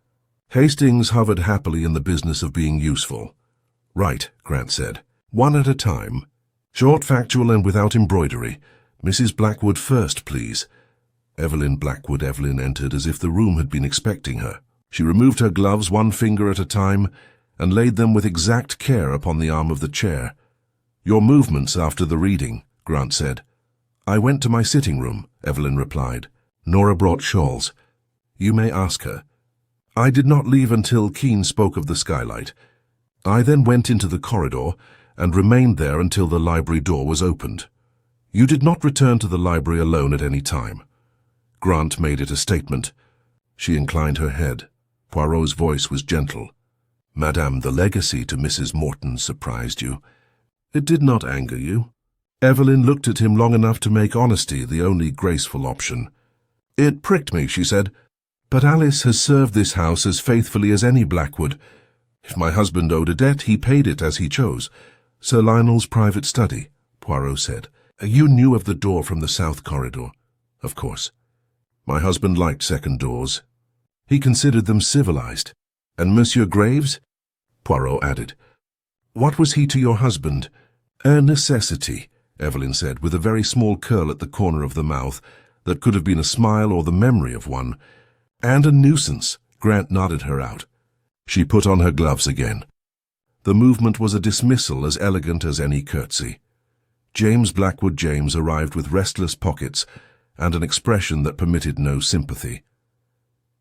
Hastings hovered happily in the business of being useful. Right, Grant said. One at a time. Short, factual, and without embroidery. Mrs. Blackwood first, please. Evelyn Blackwood. Evelyn entered as if the room had been expecting her. She removed her gloves one finger at a time and laid them with exact care upon the arm of the chair. Your movements after the reading, Grant said. I went to my sitting room, Evelyn replied. Nora brought shawls. You may ask her. I did not leave until Keene spoke of the skylight. I then went into the corridor and remained there until the library door was opened. You did not return to the library alone at any time. Grant made it a statement. She inclined her head. Poirot's voice was gentle. Madame, the legacy to Mrs. Morton surprised you. It did not anger you. Evelyn looked at him long enough to make honesty the only graceful option. It pricked me, she said. But Alice has served this house as faithfully as any Blackwood. If my husband owed a debt, he paid it as he chose. Sir Lionel's private study, Poirot said. You knew of the door from the south corridor. Of course. My husband liked second doors. He considered them civilized. And Monsieur Graves? Poirot added. What was he to your husband? A necessity, Evelyn said, with a very small curl at the corner of the mouth that could have been a smile or the memory of one. And a nuisance, Grant nodded her out. She put on her gloves again. The movement was a dismissal as elegant as any curtsy. James Blackwood James arrived with restless pockets and an expression that permitted no sympathy.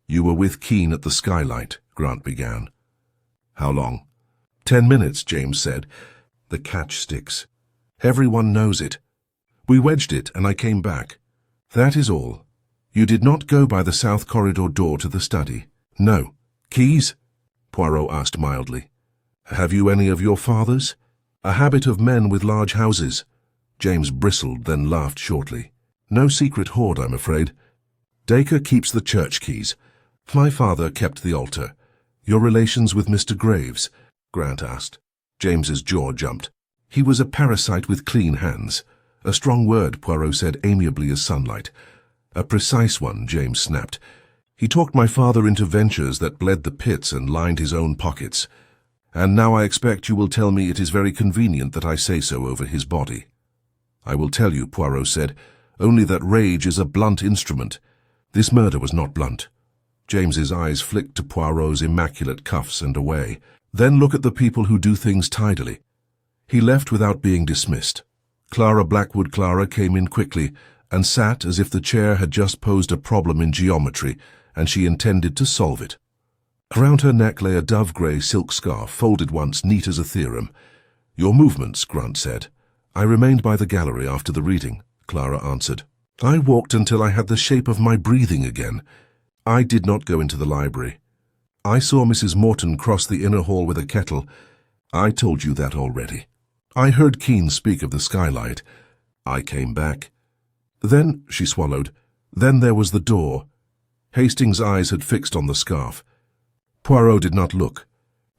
"You were with Keene at the skylight," Grant began. "How long?" 10 minutes, James said. "The catch sticks. Everyone knows it. We wedged it and I came back. That is all. You did not go by the south corridor door to the study?" "No." "Keys?" Poirot asked mildly. "Have you any of your father's?" "A habit of men with large houses." James bristled, then laughed shortly. "No secret hoard, I'm afraid. Dacre keeps the church keys. My father kept the altar." "Your relations with Mr. Graves?" Grant asked. James's jaw jumped. "He was a parasite with clean hands." "A strong word," Poirot said amiably as sunlight. "A precise one," James snapped. "He talked my father into ventures that bled the pits and lined his own pockets. And now I expect you will tell me it is very convenient that I say so over his body." "I will tell you," Poirot said, "only that rage is a blunt instrument. This murder was not blunt." James's eyes flicked to Poirot's immaculate cuffs and away. "Then look at the people who do things tidily." He left without being dismissed. Blackwood Clara came in quickly and sat as if the chair had just posed a problem in geometry and she intended to solve it. Around her neck lay a dove-grey silk scarf, folded once, neat as a theorem. "Your movements," Grant said. "I remained by the gallery after the reading," Clara answered. "I walked until I had the shape of my breathing again. I did not go into the library. I saw Mrs. Morton cross the inner hall with a kettle. I told you that already. I heard Keene speak of the skylight. I came back. Then," she swallowed, "then there was the door." Hastings' eyes had fixed on the scarf. Poirot did not look.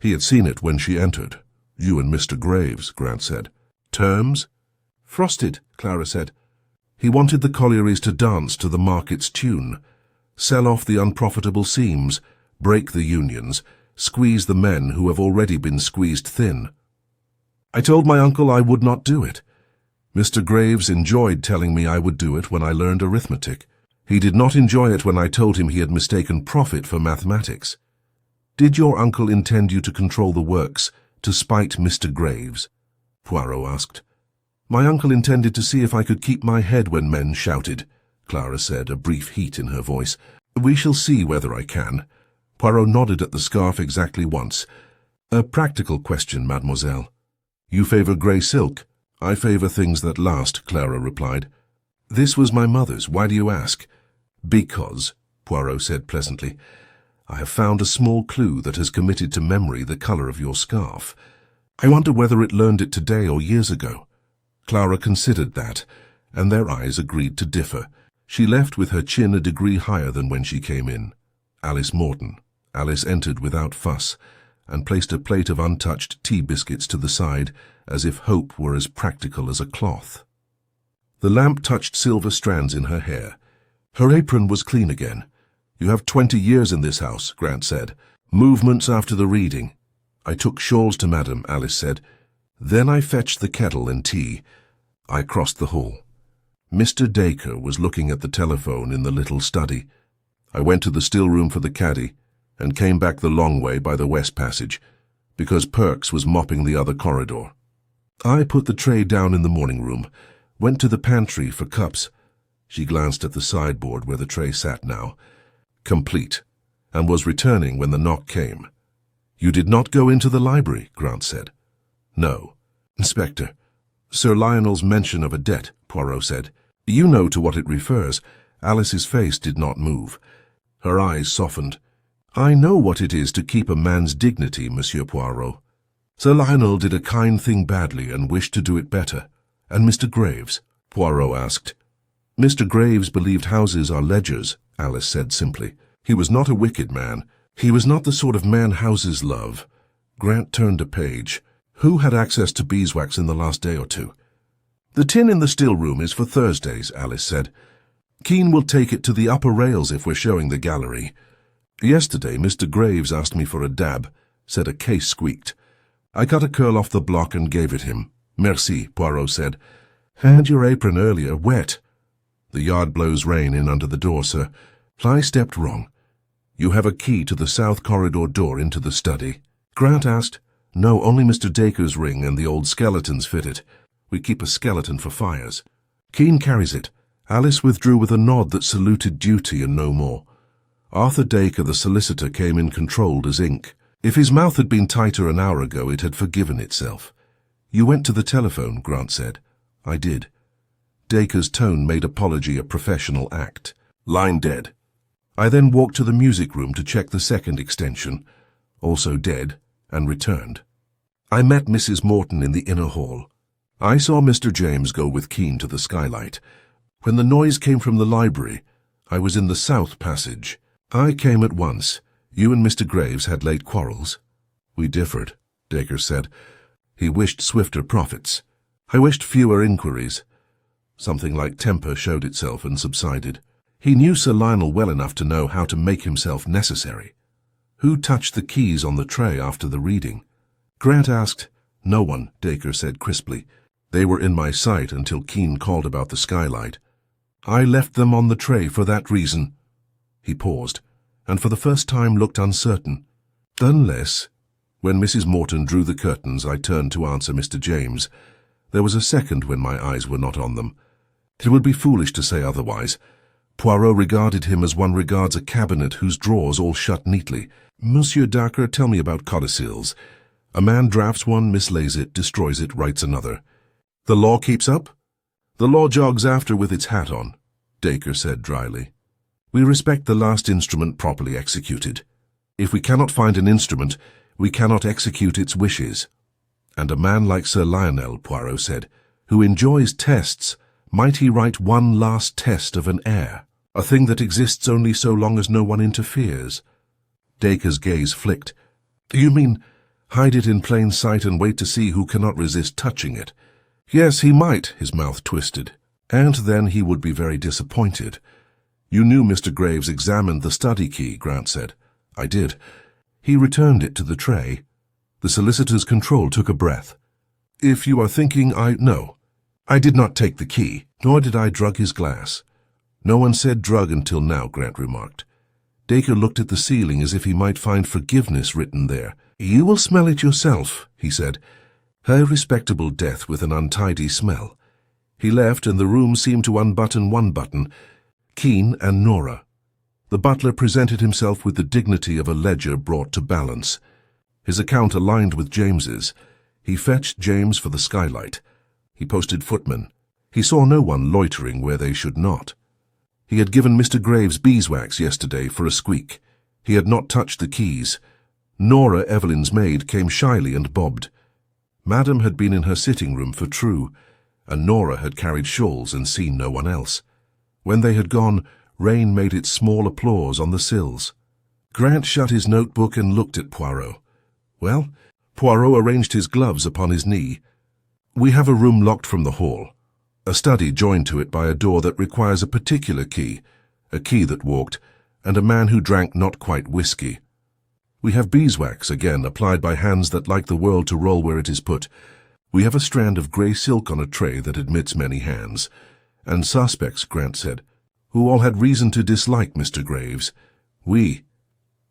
He had seen it when she entered. "You and Mr. Graves," Grant said. "Terms?" "Frosted," Clara said. "He wanted the collieries to dance to the market's tune, sell off the unprofitable seams, break the unions, squeeze the men who have already been squeezed thin. I told my uncle I would not do it. Mr. Graves enjoyed telling me I would do it when I learned arithmetic. He did not enjoy it when I told him he had mistaken profit for mathematics. Did your uncle intend you to control the works, to spite Mr. Graves?" Poirot asked. "My uncle intended to see if I could keep my head when men shouted," Clara said, a brief heat in her voice. "We shall see whether I can." Poirot nodded at the scarf exactly once. "A practical question, mademoiselle. You favor grey silk. I favor things that last," Clara replied. "This was my mother's. Why do you ask?" "Because," Poirot said pleasantly, "I have found a small clue that has committed to memory the color of your scarf. I wonder whether it learned it today or years ago." Clara considered that, and their eyes agreed to differ. She left with her chin a degree higher than when she came in. Alice Morton. Alice entered without fuss, and placed a plate of untouched tea biscuits to the side, as if hope were as practical as a cloth. The lamp touched silver strands in her hair. Her apron was clean again. "You have 20 years in this house," Grant said. "Movements after the reading." "I took shawls to madam," Alice said. "Then I fetched the kettle and tea." I crossed the hall. Mr. Dacre was looking at the telephone in the little study. I went to the still room for the caddy, and came back the long way by the west passage, because Perks was mopping the other corridor. I put the tray down in the morning room, went to the pantry for cups. She glanced at the sideboard where the tray sat now, complete, and was returning when the knock came. "You did not go into the library," Grant said. "No." "Inspector, Sir Lionel's mention of a debt," Poirot said. "You know to what it refers." Alice's face did not move. Her eyes softened. "I know what it is to keep a man's dignity, Monsieur Poirot. Sir Lionel did a kind thing badly and wished to do it better. And Mr. Graves?" Poirot asked. "Mr. Graves believed houses are ledgers," Alice said simply. "He was not a wicked man. He was not the sort of man houses love." Grant turned a page. "Who had access to beeswax in the last day or two?" "The tin in the still room is for Thursdays," Alice said. "Keene will take it to the upper rails if we're showing the gallery. Yesterday Mr. Graves asked me for a dab, said a case squeaked. I cut a curl off the block and gave it him. "Merci," Poirot said. "Had your apron earlier wet." "The yard blows rain in under the door, sir. I stepped wrong." "You have a key to the south corridor door into the study?" Grant asked. "No, only Mr. Dacre's ring and the old skeletons fit it. We keep a skeleton for fires." "Keene carries it," Alice withdrew with a nod that saluted duty and no more. Arthur Dacre, the solicitor, came in controlled as ink. If his mouth had been tighter an hour ago, it had forgiven itself. "You went to the telephone," Grant said. "I did." Dacre's tone made apology a professional act. "Line dead." I then walked to the music room to check the second extension, also dead, and returned. I met Mrs. Morton in the inner hall. I saw Mr. James go with Keene to the skylight. When the noise came from the library, I was in the south passage. I came at once. "You and Mr. Graves had late quarrels?" "We differed," Dacre said. He wished swifter profits. I wished fewer inquiries. Something like temper showed itself and subsided. He knew Sir Lionel well enough to know how to make himself necessary. Who touched the keys on the tray after the reading? Grant asked. "No one," Dacre said crisply. "They were in my sight until Keene called about the skylight. I left them on the tray for that reason." He paused, and for the first time looked uncertain. "Unless—" When Mrs. Morton drew the curtains, I turned to answer Mr. James. There was a second when my eyes were not on them. It would be foolish to say otherwise. Poirot regarded him as one regards a cabinet whose drawers all shut neatly. "Monsieur Dacre, tell me about codicils. A man drafts one, mislays it, destroys it, writes another. The law keeps up?" "The law jogs after with its hat on," Dacre said dryly. "We respect the last instrument properly executed. If we cannot find an instrument, we cannot execute its wishes. And a man like Sir Lionel," Poirot said, "who enjoys tests, might he write one last test of an heir, a thing that exists only so long as no one interferes?" Dacre's gaze flicked. "You mean hide it in plain sight and wait to see who cannot resist touching it?" "Yes, he might," his mouth twisted. "And then he would be very disappointed." "You knew Mr. Graves examined the study key," Grant said. "I did." He returned it to the tray. The solicitor's control took a breath. "If you are thinking no. I did not take the key, nor did I drug his glass." "No one said drug until now," Grant remarked. Dacre looked at the ceiling as if he might find forgiveness written there. "You will smell it yourself," he said. "A respectable death with an untidy smell." He left, and the room seemed to unbutton one button. Keene and Nora. The butler presented himself with the dignity of a ledger brought to balance. His account aligned with James's. He fetched James for the skylight. He posted footmen. He saw no one loitering where they should not. He had given Mr. Graves beeswax yesterday for a squeak. He had not touched the keys. Nora, Evelyn's maid, came shyly and bobbed. Madam had been in her sitting-room for True, and Nora had carried shawls and seen no one else. When they had gone, rain made its small applause on the sills. Grant shut his notebook and looked at Poirot. "Well?" Poirot arranged his gloves upon his knee. "We have a room locked from the hall, a study joined to it by a door that requires a particular key, a key that walked, and a man who drank not quite whiskey. We have beeswax, again, applied by hands that like the world to roll where it is put. We have a strand of grey silk on a tray that admits many hands. And suspects," Grant said, "who all had reason to dislike Mr. Graves. We—"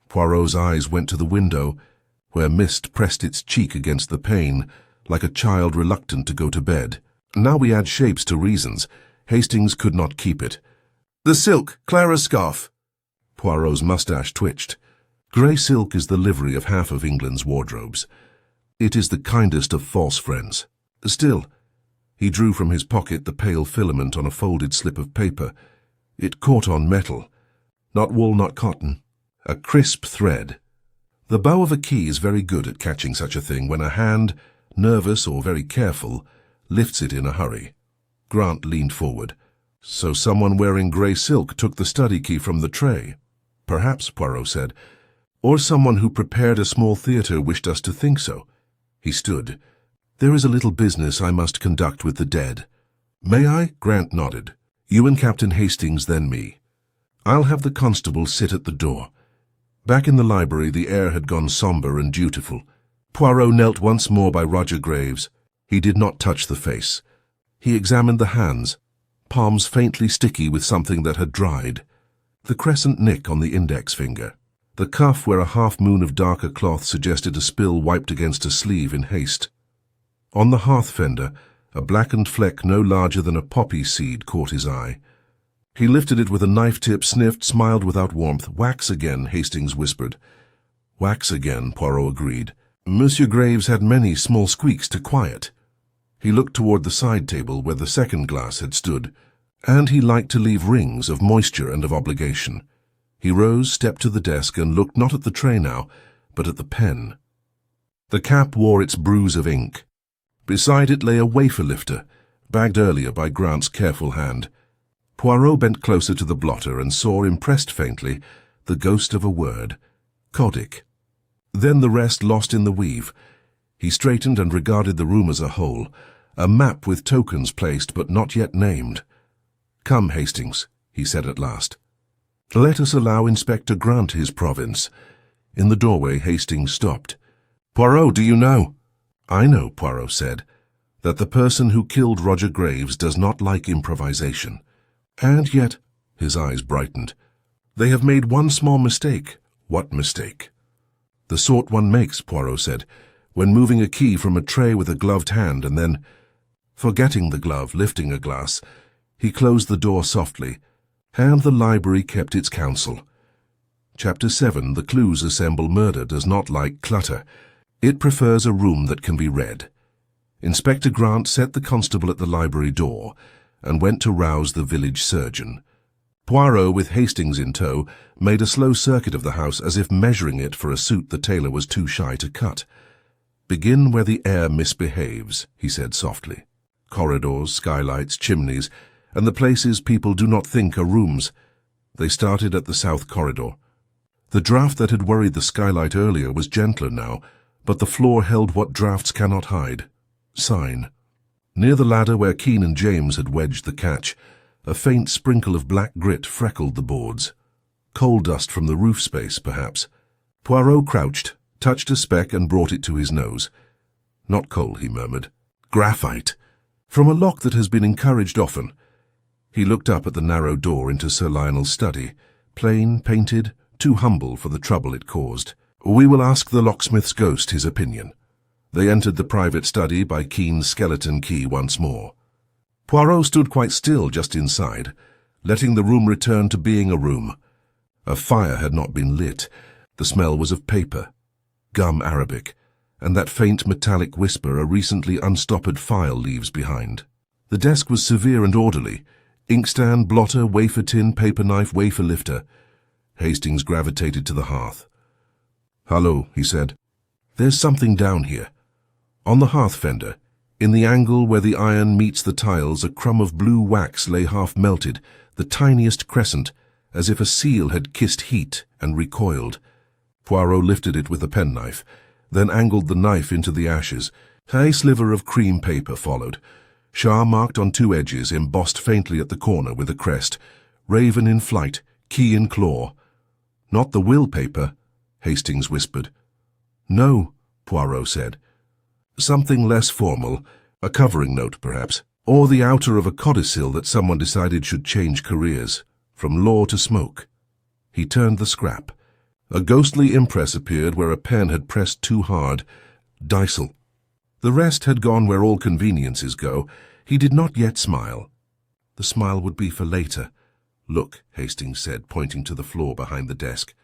Poirot's eyes went to the window, where mist pressed its cheek against the pane, like a child reluctant to go to bed. "Now we add shapes to reasons. Hastings could not keep it." "The silk, Clara's scarf." Poirot's moustache twitched. Grey silk is the livery of half of England's wardrobes. It is the kindest of false friends. Still, he drew from his pocket the pale filament on a folded slip of paper. It caught on metal. Not wool, not cotton. A crisp thread. The bow of a key is very good at catching such a thing when a hand, nervous or very careful, lifts it in a hurry. Grant leaned forward. "So someone wearing grey silk took the study key from the tray?" "Perhaps," Poirot said. "Or someone who prepared a small theatre wished us to think so." He stood. "There is a little business I must conduct with the dead." "May I?" Grant nodded. "You and Captain Hastings, then me. I'll have the constable sit at the door." Back in the library, the air had gone sombre and dutiful. Poirot knelt once more by Roger Graves. He did not touch the face. He examined the hands, palms faintly sticky with something that had dried. The crescent nick on the index finger. The cuff where a half-moon of darker cloth suggested a spill wiped against a sleeve in haste. On the hearth fender, a blackened fleck no larger than a poppy seed caught his eye. He lifted it with a knife tip, sniffed, smiled without warmth. "Wax again," Hastings whispered. "Wax again," Poirot agreed. Monsieur Graves had many small squeaks to quiet. He looked toward the side table where the second glass had stood, and he liked to leave rings of moisture and of obligation. He rose, stepped to the desk, and looked not at the tray now, but at the pen. The cap wore its bruise of ink. Beside it lay a wafer lifter, bagged earlier by Grant's careful hand. Poirot bent closer to the blotter and saw, impressed faintly, the ghost of a word. Codic. Then the rest lost in the weave. He straightened and regarded the room as a whole, a map with tokens placed but not yet named. "Come, Hastings," he said at last. "Let us allow Inspector Grant his province." In the doorway, Hastings stopped. "Poirot, do you know?" "I know," Poirot said, "that the person who killed Roger Graves does not like improvisation. And yet," his eyes brightened, "they have made one small mistake." "What mistake?" "The sort one makes," Poirot said, "when moving a key from a tray with a gloved hand and then, forgetting the glove, lifting a glass." He closed the door softly, and the library kept its counsel. Chapter 7. The clues assemble. Murder does not like clutter. It prefers a room that can be read. Inspector Grant set the constable at the library door and went to rouse the village surgeon. Poirot, with Hastings in tow, made a slow circuit of the house as if measuring it for a suit the tailor was too shy to cut. "Begin where the air misbehaves," he said softly. "Corridors, skylights, chimneys, and the places people do not think are rooms." They started at the south corridor. The draught that had worried the skylight earlier was gentler now, but the floor held what draughts cannot hide. Sign. Near the ladder where Keene and James had wedged the catch, a faint sprinkle of black grit freckled the boards. Coal dust from the roof space, perhaps. Poirot crouched, touched a speck and brought it to his nose. "Not coal," he murmured. "Graphite. From a lock that has been encouraged often." He looked up at the narrow door into Sir Lionel's study, plain, painted, too humble for the trouble it caused. "We will ask the locksmith's ghost his opinion." They entered the private study by Keene's skeleton key once more. Poirot stood quite still just inside, letting the room return to being a room. A fire had not been lit. The smell was of paper, gum Arabic, and that faint metallic whisper a recently unstoppered file leaves behind. The desk was severe and orderly. Inkstand, blotter, wafer tin, paper knife, wafer lifter. Hastings gravitated to the hearth. "Hello," he said. "There's something down here." On the hearth fender, in the angle where the iron meets the tiles, a crumb of blue wax lay half melted, the tiniest crescent, as if a seal had kissed heat and recoiled. Poirot lifted it with a penknife, then angled the knife into the ashes. A sliver of cream paper followed. Shah marked on two edges, embossed faintly at the corner with a crest. Raven in flight, key in claw. "Not the will paper," Hastings whispered. "No," Poirot said. "Something less formal, a covering note perhaps, or the outer of a codicil that someone decided should change careers, from law to smoke." He turned the scrap. A ghostly impress appeared where a pen had pressed too hard. Dicel. The rest had gone where all conveniences go. He did not yet smile. The smile would be for later. "Look," Hastings said, pointing to the floor behind the desk.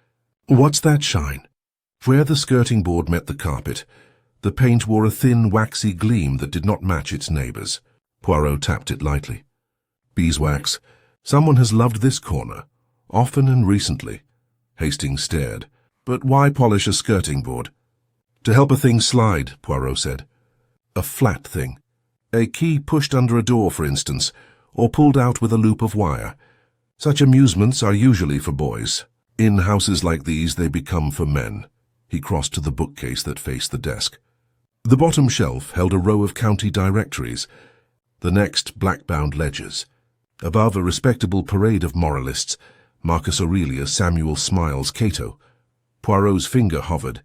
"What's that shine?" Where the skirting board met the carpet, the paint wore a thin, waxy gleam that did not match its neighbours. Poirot tapped it lightly. "Beeswax. Someone has loved this corner, often and recently." Hastings stared. "But why polish a skirting board?" "To help a thing slide," Poirot said. "A flat thing. A key pushed under a door, for instance, or pulled out with a loop of wire. Such amusements are usually for boys. In houses like these they become for men." He crossed to the bookcase that faced the desk. The bottom shelf held a row of county directories, the next black-bound ledgers. Above, a respectable parade of moralists, Marcus Aurelius, Samuel Smiles, Cato. Poirot's finger hovered.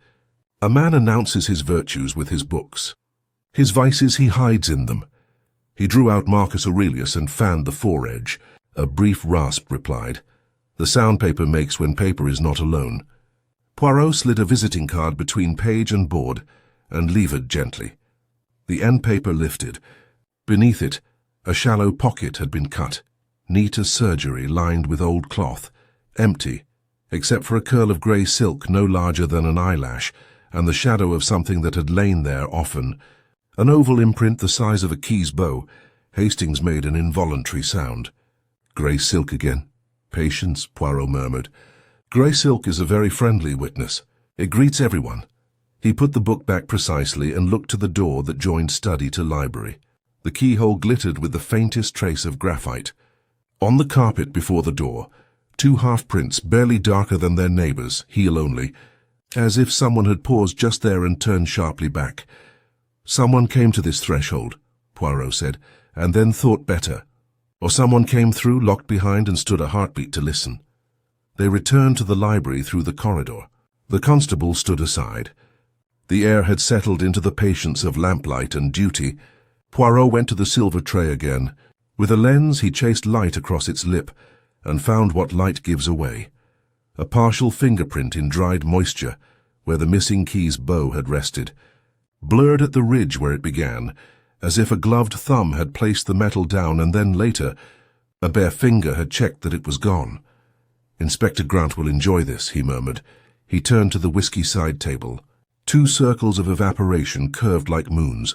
A man announces his virtues with his books. His vices he hides in them. He drew out Marcus Aurelius and fanned the foredge. A brief rasp replied. The sound paper makes when paper is not alone. Poirot slid a visiting card between page and board and levered gently. The end paper lifted. Beneath it, a shallow pocket had been cut. neat as surgery, lined with old cloth, empty, except for a curl of grey silk no larger than an eyelash, and the shadow of something that had lain there often. An oval imprint the size of a key's bow. Hastings made an involuntary sound. "Grey silk again." "Patience," Poirot murmured. "Grey silk is a very friendly witness. It greets everyone." He put the book back precisely and looked to the door that joined study to library. The keyhole glittered with the faintest trace of graphite. On the carpet before the door, two half-prints barely darker than their neighbours, heel only, as if someone had paused just there and turned sharply back. "Someone came to this threshold," Poirot said, and then thought better. Or someone came through, locked behind, and stood a heartbeat to listen. They returned to the library through the corridor. The constable stood aside. The air had settled into the patience of lamplight and duty. Poirot went to the silver tray again. With a lens he chased light across its lip, and found what light gives away. A partial fingerprint in dried moisture, where the missing key's bow had rested. Blurred at the ridge where it began, as if a gloved thumb had placed the metal down and then later, a bare finger had checked that it was gone. "Inspector Grant will enjoy this," he murmured. He turned to the whiskey side table. Two circles of evaporation curved like moons,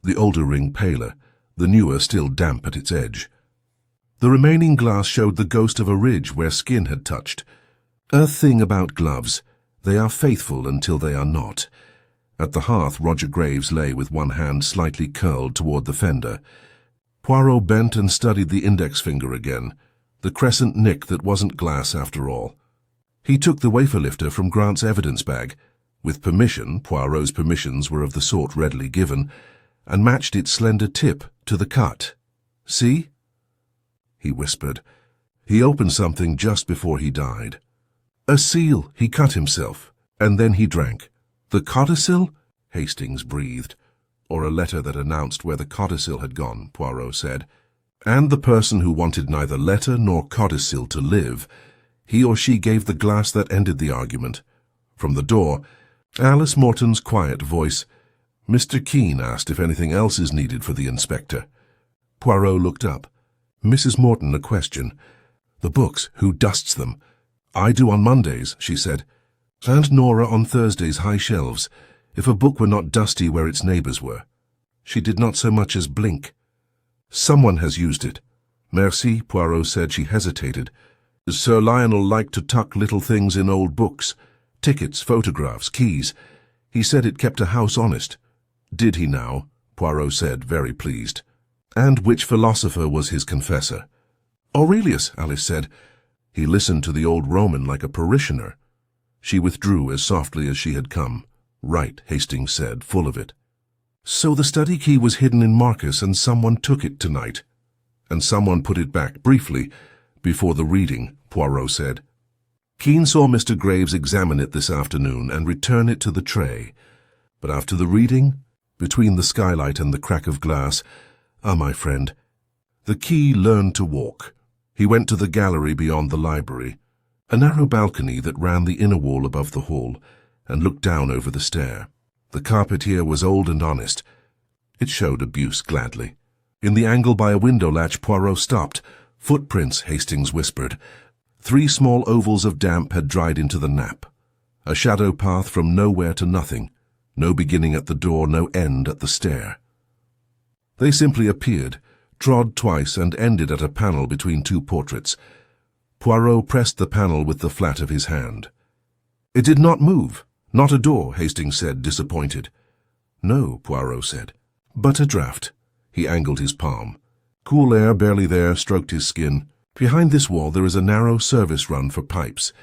the older ring paler, the newer still damp at its edge. The remaining glass showed the ghost of a ridge where skin had touched. A thing about gloves. They are faithful until they are not. At the hearth, Roger Graves lay with one hand slightly curled toward the fender. Poirot bent and studied the index finger again, the crescent nick that wasn't glass after all. He took the wafer lifter from Grant's evidence bag, with permission, Poirot's permissions were of the sort readily given, and matched its slender tip to the cut. "See?" he whispered. He opened something just before he died. "A seal," he cut himself, and then he drank. "The codicil?" Hastings breathed. "Or a letter that announced where the codicil had gone," Poirot said. "And the person who wanted neither letter nor codicil to live. He or she gave the glass that ended the argument." From the door, Alice Morton's quiet voice. "Mr. Keene asked if anything else is needed for the inspector." Poirot looked up. "Mrs. Morton, a question. The books, who dusts them?" "I do on Mondays," she said. "And Nora on Thursday's high shelves, if a book were not dusty where its neighbours were." She did not so much as blink. "Someone has used it." "Merci," Poirot said. She hesitated. "Sir Lionel liked to tuck little things in old books. Tickets, photographs, keys. He said it kept a house honest." "Did he now?" Poirot said, very pleased. "And which philosopher was his confessor?" "Aurelius," Alice said. He listened to the old Roman like a parishioner. She withdrew as softly as she had come. "Right," Hastings said, full of it. "So the study key was hidden in Marcus and someone took it tonight." "And someone put it back, briefly, before the reading," Poirot said. "Keene saw Mr. Graves examine it this afternoon and return it to the tray. But after the reading, between the skylight and the crack of glass, my friend, the key learned to walk. He went to the gallery beyond the library, a narrow balcony that ran the inner wall above the hall, and looked down over the stair. The carpet here was old and honest. It showed abuse gladly. In the angle by a window latch, Poirot stopped. "Footprints," Hastings whispered. 3 small ovals of damp had dried into the nap. A shadow path from nowhere to nothing, no beginning at the door, no end at the stair. They simply appeared, trod twice, and ended at a panel between 2 portraits. Poirot pressed the panel with the flat of his hand. "It did not move. Not a door," Hastings said, disappointed. "No," Poirot said, "but a draught." He angled his palm. Cool air, barely there, stroked his skin. "Behind this wall there is a narrow service run for pipes.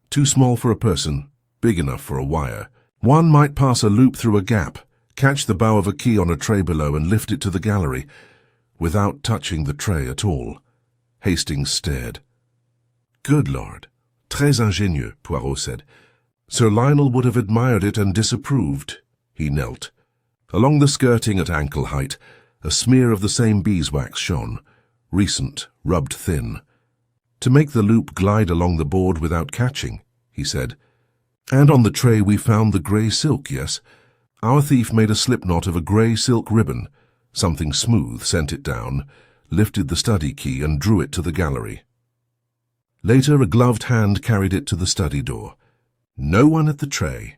Too small for a person, big enough for a wire. One might pass a loop through a gap, catch the bow of a key on a tray below and lift it to the gallery, without touching the tray at all." Hastings stared. "Good Lord. Très ingénieux," Poirot said. "Sir Lionel would have admired it and disapproved." He knelt. Along the skirting at ankle height, a smear of the same beeswax shone, recent, rubbed thin. "To make the loop glide along the board without catching," he said. "And on the tray we found the grey silk, yes? Our thief made a slip knot of a grey silk ribbon. Something smooth sent it down, lifted the study key and drew it to the gallery. Later, a gloved hand carried it to the study door. No one at the tray.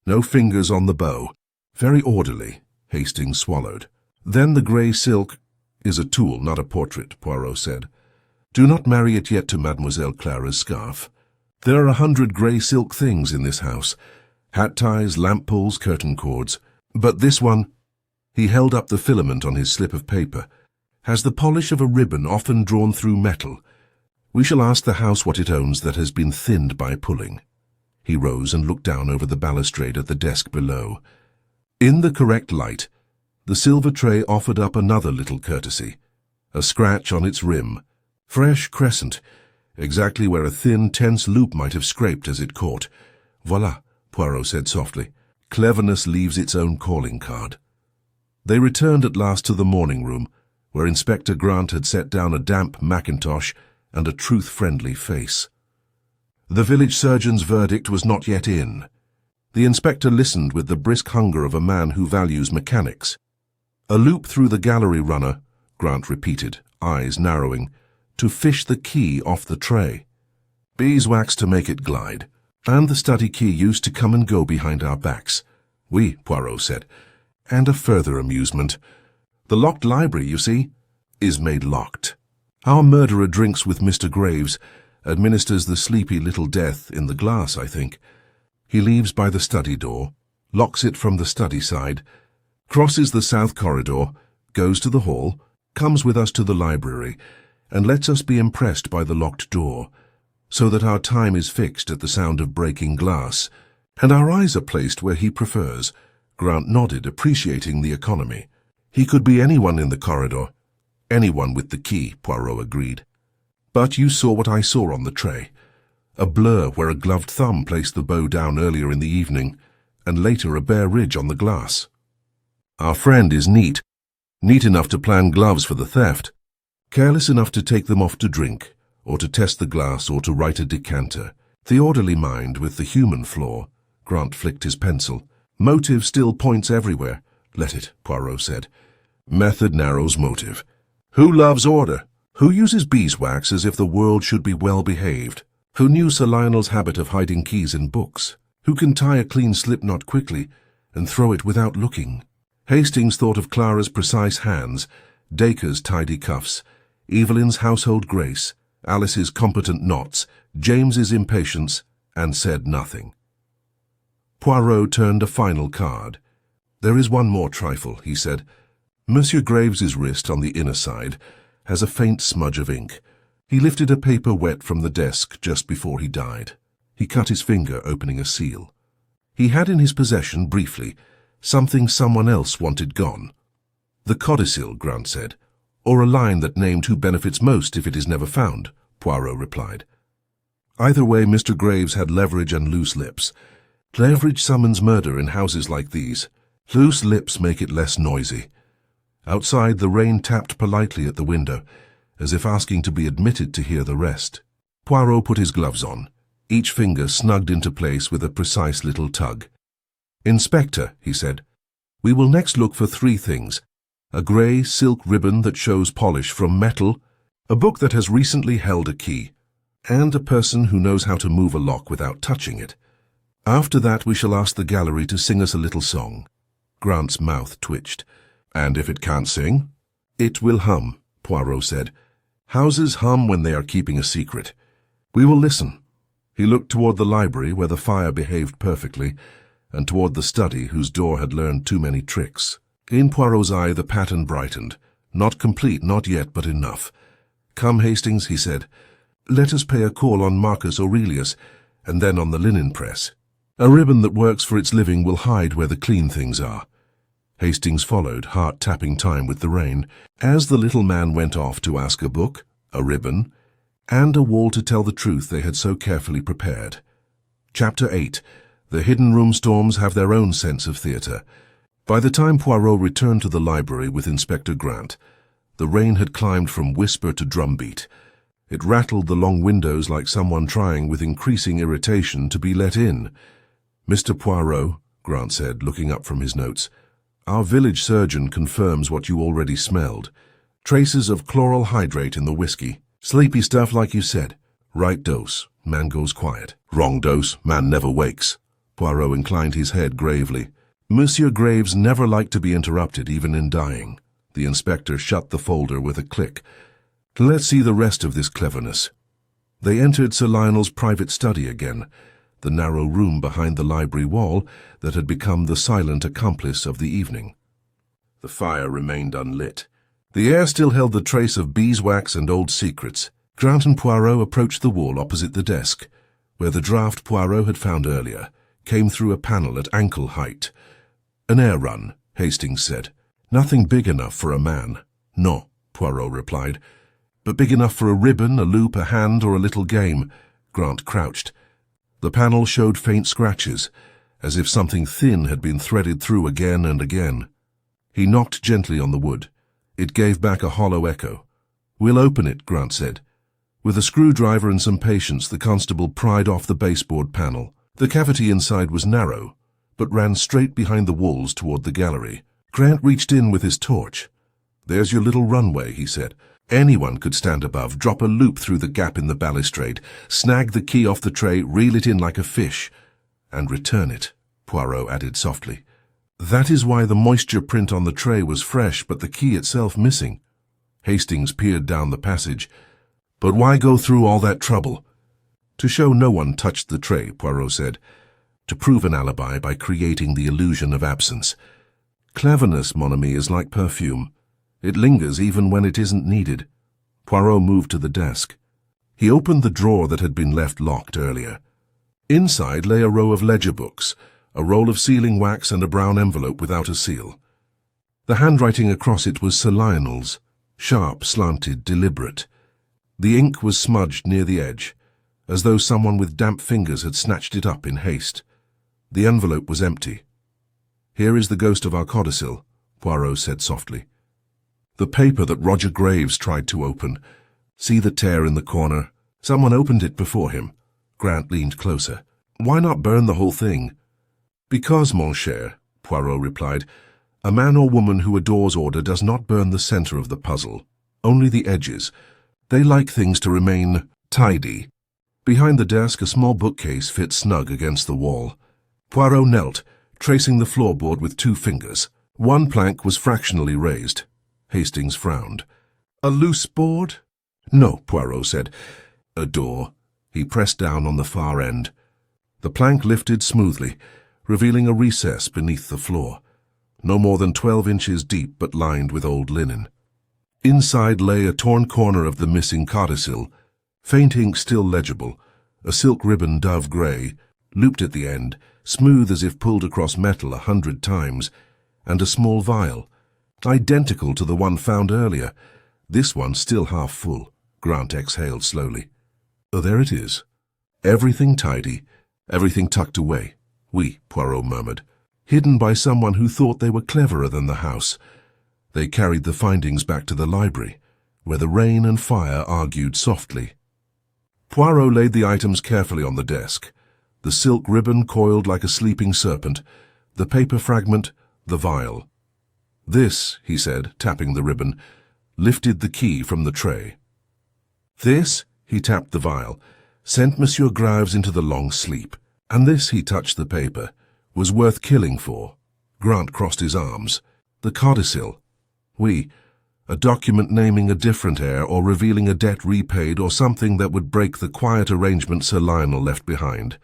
No fingers on the bow. Very orderly, Hastings swallowed. Then the grey silk is a tool, not a portrait, Poirot said. Do not marry it yet to Mademoiselle Clara's scarf. There are 100 grey silk things in this house. Hat ties, lamp pulls, curtain cords. But this one, he held up the filament on his slip of paper, has the polish of a ribbon often drawn through metal. We shall ask the house what it owns that has been thinned by pulling. He rose and looked down over the balustrade at the desk below. In the correct light, the silver tray offered up another little courtesy, a scratch on its rim, fresh crescent, exactly where a thin, tense loop might have scraped as it caught. Voilà, Poirot said softly. Cleverness leaves its own calling card. They returned at last to the morning room, where Inspector Grant had set down a damp mackintosh and a truth-friendly face. The village surgeon's verdict was not yet in. The inspector listened with the brisk hunger of a man who values mechanics. A loop through the gallery runner, Grant repeated, eyes narrowing, to fish the key off the tray. Beeswax to make it glide, and the study key used to come and go behind our backs. Oui, Poirot said. And a further amusement. The locked library, you see, is made locked. Our murderer drinks with Mr. Graves, administers the sleepy little death in the glass, I think. He leaves by the study door, locks it from the study side, crosses the south corridor, goes to the hall, comes with us to the library, and lets us be impressed by the locked door, so that our time is fixed at the sound of breaking glass, and our eyes are placed where he prefers. Grant nodded, appreciating the economy. He could be anyone in the corridor. Anyone with the key, Poirot agreed. But you saw what I saw on the tray. A blur where a gloved thumb placed the bow down earlier in the evening, and later a bare ridge on the glass. Our friend is neat. Neat enough to plan gloves for the theft. Careless enough to take them off to drink, or to test the glass, or to write a decanter. The orderly mind with the human flaw. Grant flicked his pencil. Motive still points everywhere. Let it, Poirot said. Method narrows motive. Who loves order? Who uses beeswax as if the world should be well behaved? Who knew Sir Lionel's habit of hiding keys in books? Who can tie a clean slipknot quickly and throw it without looking? Hastings thought of Clara's precise hands, Dacre's tidy cuffs, Evelyn's household grace, Alice's competent knots, James's impatience, and said nothing. Poirot turned a final card. There is one more trifle, he said. Monsieur Graves's wrist on the inner side has a faint smudge of ink. He lifted a paper wet from the desk just before he died. He cut his finger, opening a seal. He had in his possession, briefly, something someone else wanted gone. The codicil, Grant said, or a line that named who benefits most if it is never found, Poirot replied. Either way, Mr. Graves had leverage and loose lips. Leverage summons murder in houses like these. Loose lips make it less noisy. Outside, the rain tapped politely at the window, as if asking to be admitted to hear the rest. Poirot put his gloves on, each finger snugged into place with a precise little tug. Inspector, he said, we will next look for 3 things. A grey silk ribbon that shows polish from metal, a book that has recently held a key, and a person who knows how to move a lock without touching it. After that we shall ask the gallery to sing us a little song. Grant's mouth twitched. And if it can't sing? It will hum, Poirot said. Houses hum when they are keeping a secret. We will listen. He looked toward the library, where the fire behaved perfectly, and toward the study, whose door had learned too many tricks. In Poirot's eye the pattern brightened. Not complete, not yet, but enough. Come, Hastings, he said. Let us pay a call on Marcus Aurelius, and then on the linen press. A ribbon that works for its living will hide where the clean things are. Hastings followed, heart tapping time with the rain, as the little man went off to ask a book, a ribbon, and a wall to tell the truth they had so carefully prepared. Chapter 8. The hidden room storms have their own sense of theatre. By the time Poirot returned to the library with Inspector Grant, the rain had climbed from whisper to drumbeat. It rattled the long windows like someone trying with increasing irritation to be let in. Mr. Poirot, Grant said, looking up from his notes, our village surgeon confirms what you already smelled. Traces of chloral hydrate in the whiskey. Sleepy stuff like you said. Right dose, man goes quiet. Wrong dose, man never wakes. Poirot inclined his head gravely. Monsieur Graves never liked to be interrupted, even in dying. The inspector shut the folder with a click. Let's see the rest of this cleverness. They entered Sir Lionel's private study again, the narrow room behind the library wall that had become the silent accomplice of the evening. The fire remained unlit. The air still held the trace of beeswax and old secrets. Grant and Poirot approached the wall opposite the desk, where the draft Poirot had found earlier came through a panel at ankle height. An air run, Hastings said. Nothing big enough for a man. No, Poirot replied. But big enough for a ribbon, a loop, a hand, or a little game. Grant crouched. The panel showed faint scratches, as if something thin had been threaded through again and again. He knocked gently on the wood. It gave back a hollow echo. We'll open it, Grant said. With a screwdriver and some patience, the constable pried off the baseboard panel. The cavity inside was narrow, but ran straight behind the walls toward the gallery. Grant reached in with his torch. There's your little runway, he said. Anyone could stand above, drop a loop through the gap in the balustrade, snag the key off the tray, reel it in like a fish, and return it, Poirot added softly. That is why the moisture print on the tray was fresh, but the key itself missing. Hastings peered down the passage. But why go through all that trouble? To show no one touched the tray, Poirot said. To prove an alibi by creating the illusion of absence. Cleverness, mon ami, is like perfume. It lingers even when it isn't needed. Poirot moved to the desk. He opened the drawer that had been left locked earlier. Inside lay a row of ledger books, a roll of sealing wax and a brown envelope without a seal. The handwriting across it was Sir Lionel's, sharp, slanted, deliberate. The ink was smudged near the edge, as though someone with damp fingers had snatched it up in haste. The envelope was empty. Here is the ghost of our codicil, Poirot said softly. The paper that Roger Graves tried to open. See the tear in the corner? Someone opened it before him. Grant leaned closer. Why not burn the whole thing? Because, mon cher, Poirot replied, a man or woman who adores order does not burn the center of the puzzle, only the edges. They like things to remain tidy. Behind the desk, a small bookcase fit snug against the wall. Poirot knelt, tracing the floorboard with 2 fingers. One plank was fractionally raised. Hastings frowned. A loose board? No, Poirot said. A door. He pressed down on the far end. The plank lifted smoothly, revealing a recess beneath the floor, no more than 12 inches deep but lined with old linen. Inside lay a torn corner of the missing codicil, faint ink still legible, a silk ribbon dove grey, looped at the end, smooth as if pulled across metal 100 times, and a small vial, identical to the one found earlier, this one still half full. Grant exhaled slowly. Oh, there it is. Everything tidy, everything tucked away. Oui, Poirot murmured. Hidden by someone who thought they were cleverer than the house. They carried the findings back to the library, where the rain and fire argued softly. Poirot laid the items carefully on the desk. The silk ribbon coiled like a sleeping serpent, the paper fragment, the vial. This, he said, tapping the ribbon, lifted the key from the tray. This, he tapped the vial, sent Monsieur Graves into the long sleep. And this, he touched the paper, was worth killing for. Grant crossed his arms. The codicil. Oui, a document naming a different heir or revealing a debt repaid or something that would break the quiet arrangement Sir Lionel left behind.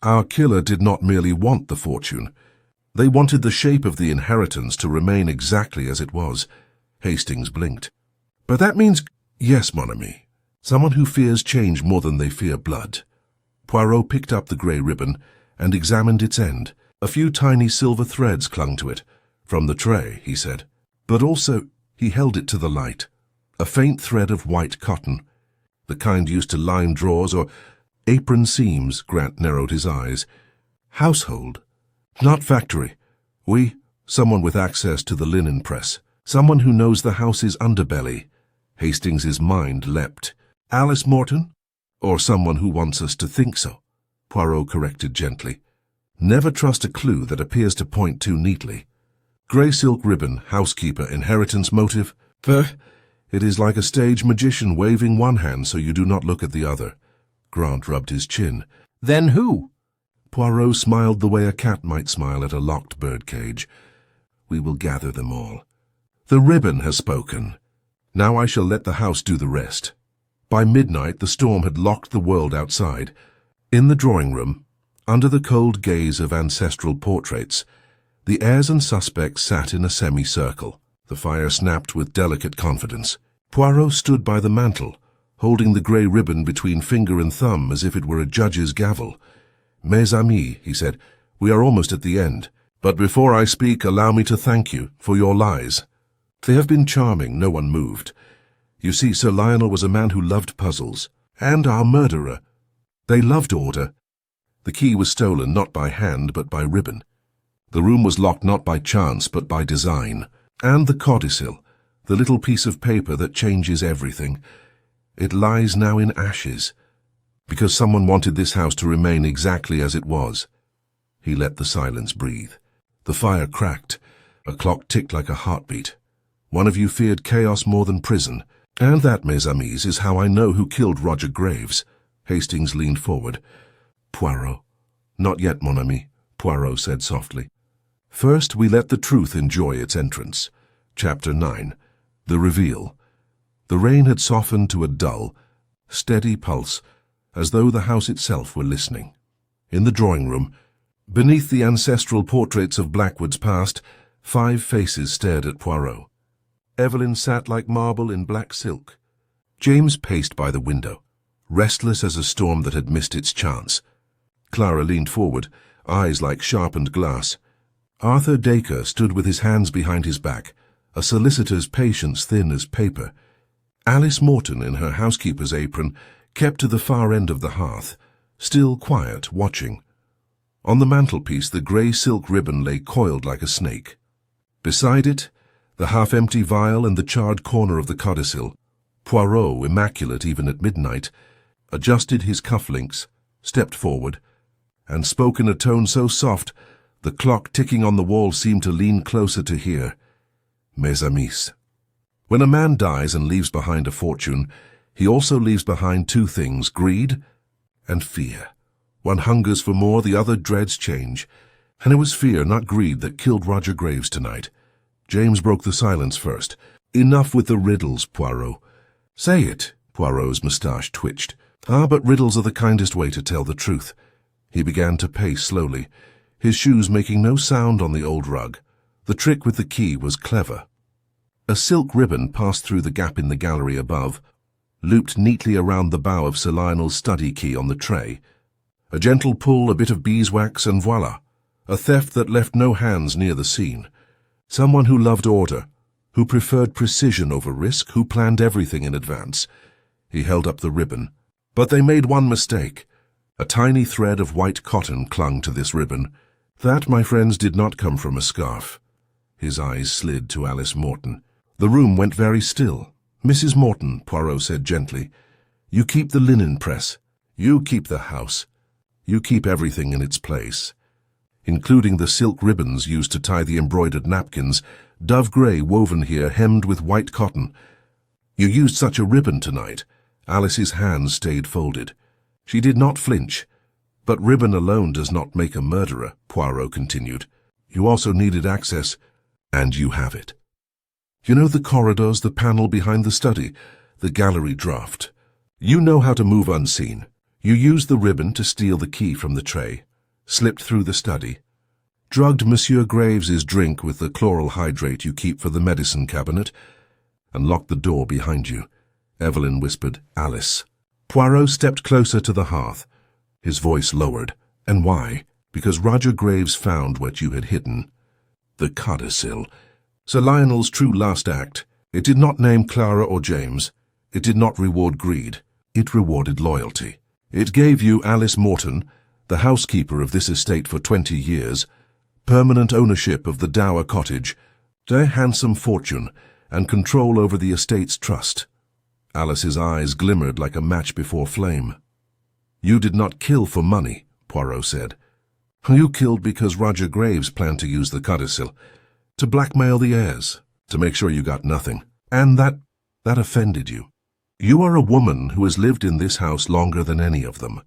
Our killer did not merely want the fortune. They wanted the shape of the inheritance to remain exactly as it was. Hastings blinked. But that means, yes, mon ami, someone who fears change more than they fear blood. Poirot picked up the grey ribbon and examined its end. A few tiny silver threads clung to it. From the tray, he said. But also, he held it to the light. A faint thread of white cotton. The kind used to line drawers or apron seams, Grant narrowed his eyes. Household. Not factory. Oui, someone with access to the linen press. Someone who knows the house's underbelly. Hastings's mind leapt. Alice Morton? Or someone who wants us to think so, Poirot corrected gently. Never trust a clue that appears to point too neatly. Grey silk ribbon, housekeeper, inheritance motive. It is like a stage magician waving one hand so you do not look at the other. Grant rubbed his chin. Then who? Poirot smiled the way a cat might smile at a locked birdcage. We will gather them all. The ribbon has spoken. Now I shall let the house do the rest. By midnight the storm had locked the world outside. In the drawing room, under the cold gaze of ancestral portraits, the heirs and suspects sat in a semicircle. The fire snapped with delicate confidence. Poirot stood by the mantel, holding the grey ribbon between finger and thumb as if it were a judge's gavel. "Mes amis," he said, "we are almost at the end. But before I speak, allow me to thank you for your lies. They have been charming, no one moved. You see, Sir Lionel was a man who loved puzzles, and our murderer. They loved order. The key was stolen not by hand, but by ribbon. The room was locked not by chance, but by design. And the codicil, the little piece of paper that changes everything, it lies now in ashes, because someone wanted this house to remain exactly as it was." He let the silence breathe. The fire cracked. A clock ticked like a heartbeat. "One of you feared chaos more than prison. And that, mes amis, is how I know who killed Roger Graves." Hastings leaned forward. "Poirot." "Not yet, mon ami," Poirot said softly. "First, we let the truth enjoy its entrance." Chapter 9. The Reveal. The rain had softened to a dull, steady pulse, as though the house itself were listening. In the drawing room, beneath the ancestral portraits of Blackwood's past, 5 faces stared at Poirot. Evelyn sat like marble in black silk. James paced by the window, restless as a storm that had missed its chance. Clara leaned forward, eyes like sharpened glass. Arthur Dacre stood with his hands behind his back, a solicitor's patience thin as paper. Alice Morton, in her housekeeper's apron, kept to the far end of the hearth, still quiet, watching. On the mantelpiece the grey silk ribbon lay coiled like a snake. Beside it, the half-empty vial and the charred corner of the codicil. Poirot, immaculate even at midnight, adjusted his cufflinks, stepped forward, and spoke in a tone so soft the clock ticking on the wall seemed to lean closer to hear. "Mes amis. When a man dies and leaves behind a fortune, he also leaves behind 2 things, greed and fear. One hungers for more, the other dreads change. And it was fear, not greed, that killed Roger Graves tonight." James broke the silence first. "Enough with the riddles, Poirot." "Say it." Poirot's moustache twitched. "Ah, but riddles are the kindest way to tell the truth." He began to pace slowly, his shoes making no sound on the old rug. The trick with the key was clever. A silk ribbon passed through the gap in the gallery above, looped neatly around the bow of Sir Lionel's study key on the tray. A gentle pull, a bit of beeswax, and voila! A theft that left no hands near the scene. Someone who loved order, who preferred precision over risk, who planned everything in advance. He held up the ribbon. But they made one mistake. A tiny thread of white cotton clung to this ribbon. That, my friends, did not come from a scarf. His eyes slid to Alice Morton. The room went very still. "Mrs. Morton," Poirot said gently, "you keep the linen press. You keep the house. You keep everything in its place, including the silk ribbons used to tie the embroidered napkins, dove grey woven here, hemmed with white cotton. You used such a ribbon tonight." Alice's hands stayed folded. She did not flinch. "But ribbon alone does not make a murderer," Poirot continued. "You also needed access, and you have it. You know the corridors, the panel behind the study, the gallery draught. You know how to move unseen. You used the ribbon to steal the key from the tray, slipped through the study, drugged Monsieur Graves's drink with the chloral hydrate you keep for the medicine cabinet, and locked the door behind you." Evelyn whispered, "Alice." Poirot stepped closer to the hearth. His voice lowered. "And why? Because Roger Graves found what you had hidden. The codicil. Sir Lionel's true last act. It did not name Clara or James. It did not reward greed. It rewarded loyalty. It gave you, Alice Morton, the housekeeper of this estate for 20 years, permanent ownership of the dower cottage, a handsome fortune, and control over the estate's trust." Alice's eyes glimmered like a match before flame. "You did not kill for money," Poirot said. "You killed because Roger Graves planned to use the codicil, to blackmail the heirs, to make sure you got nothing. And that That offended you. You are a woman who has lived in this house longer than any of them.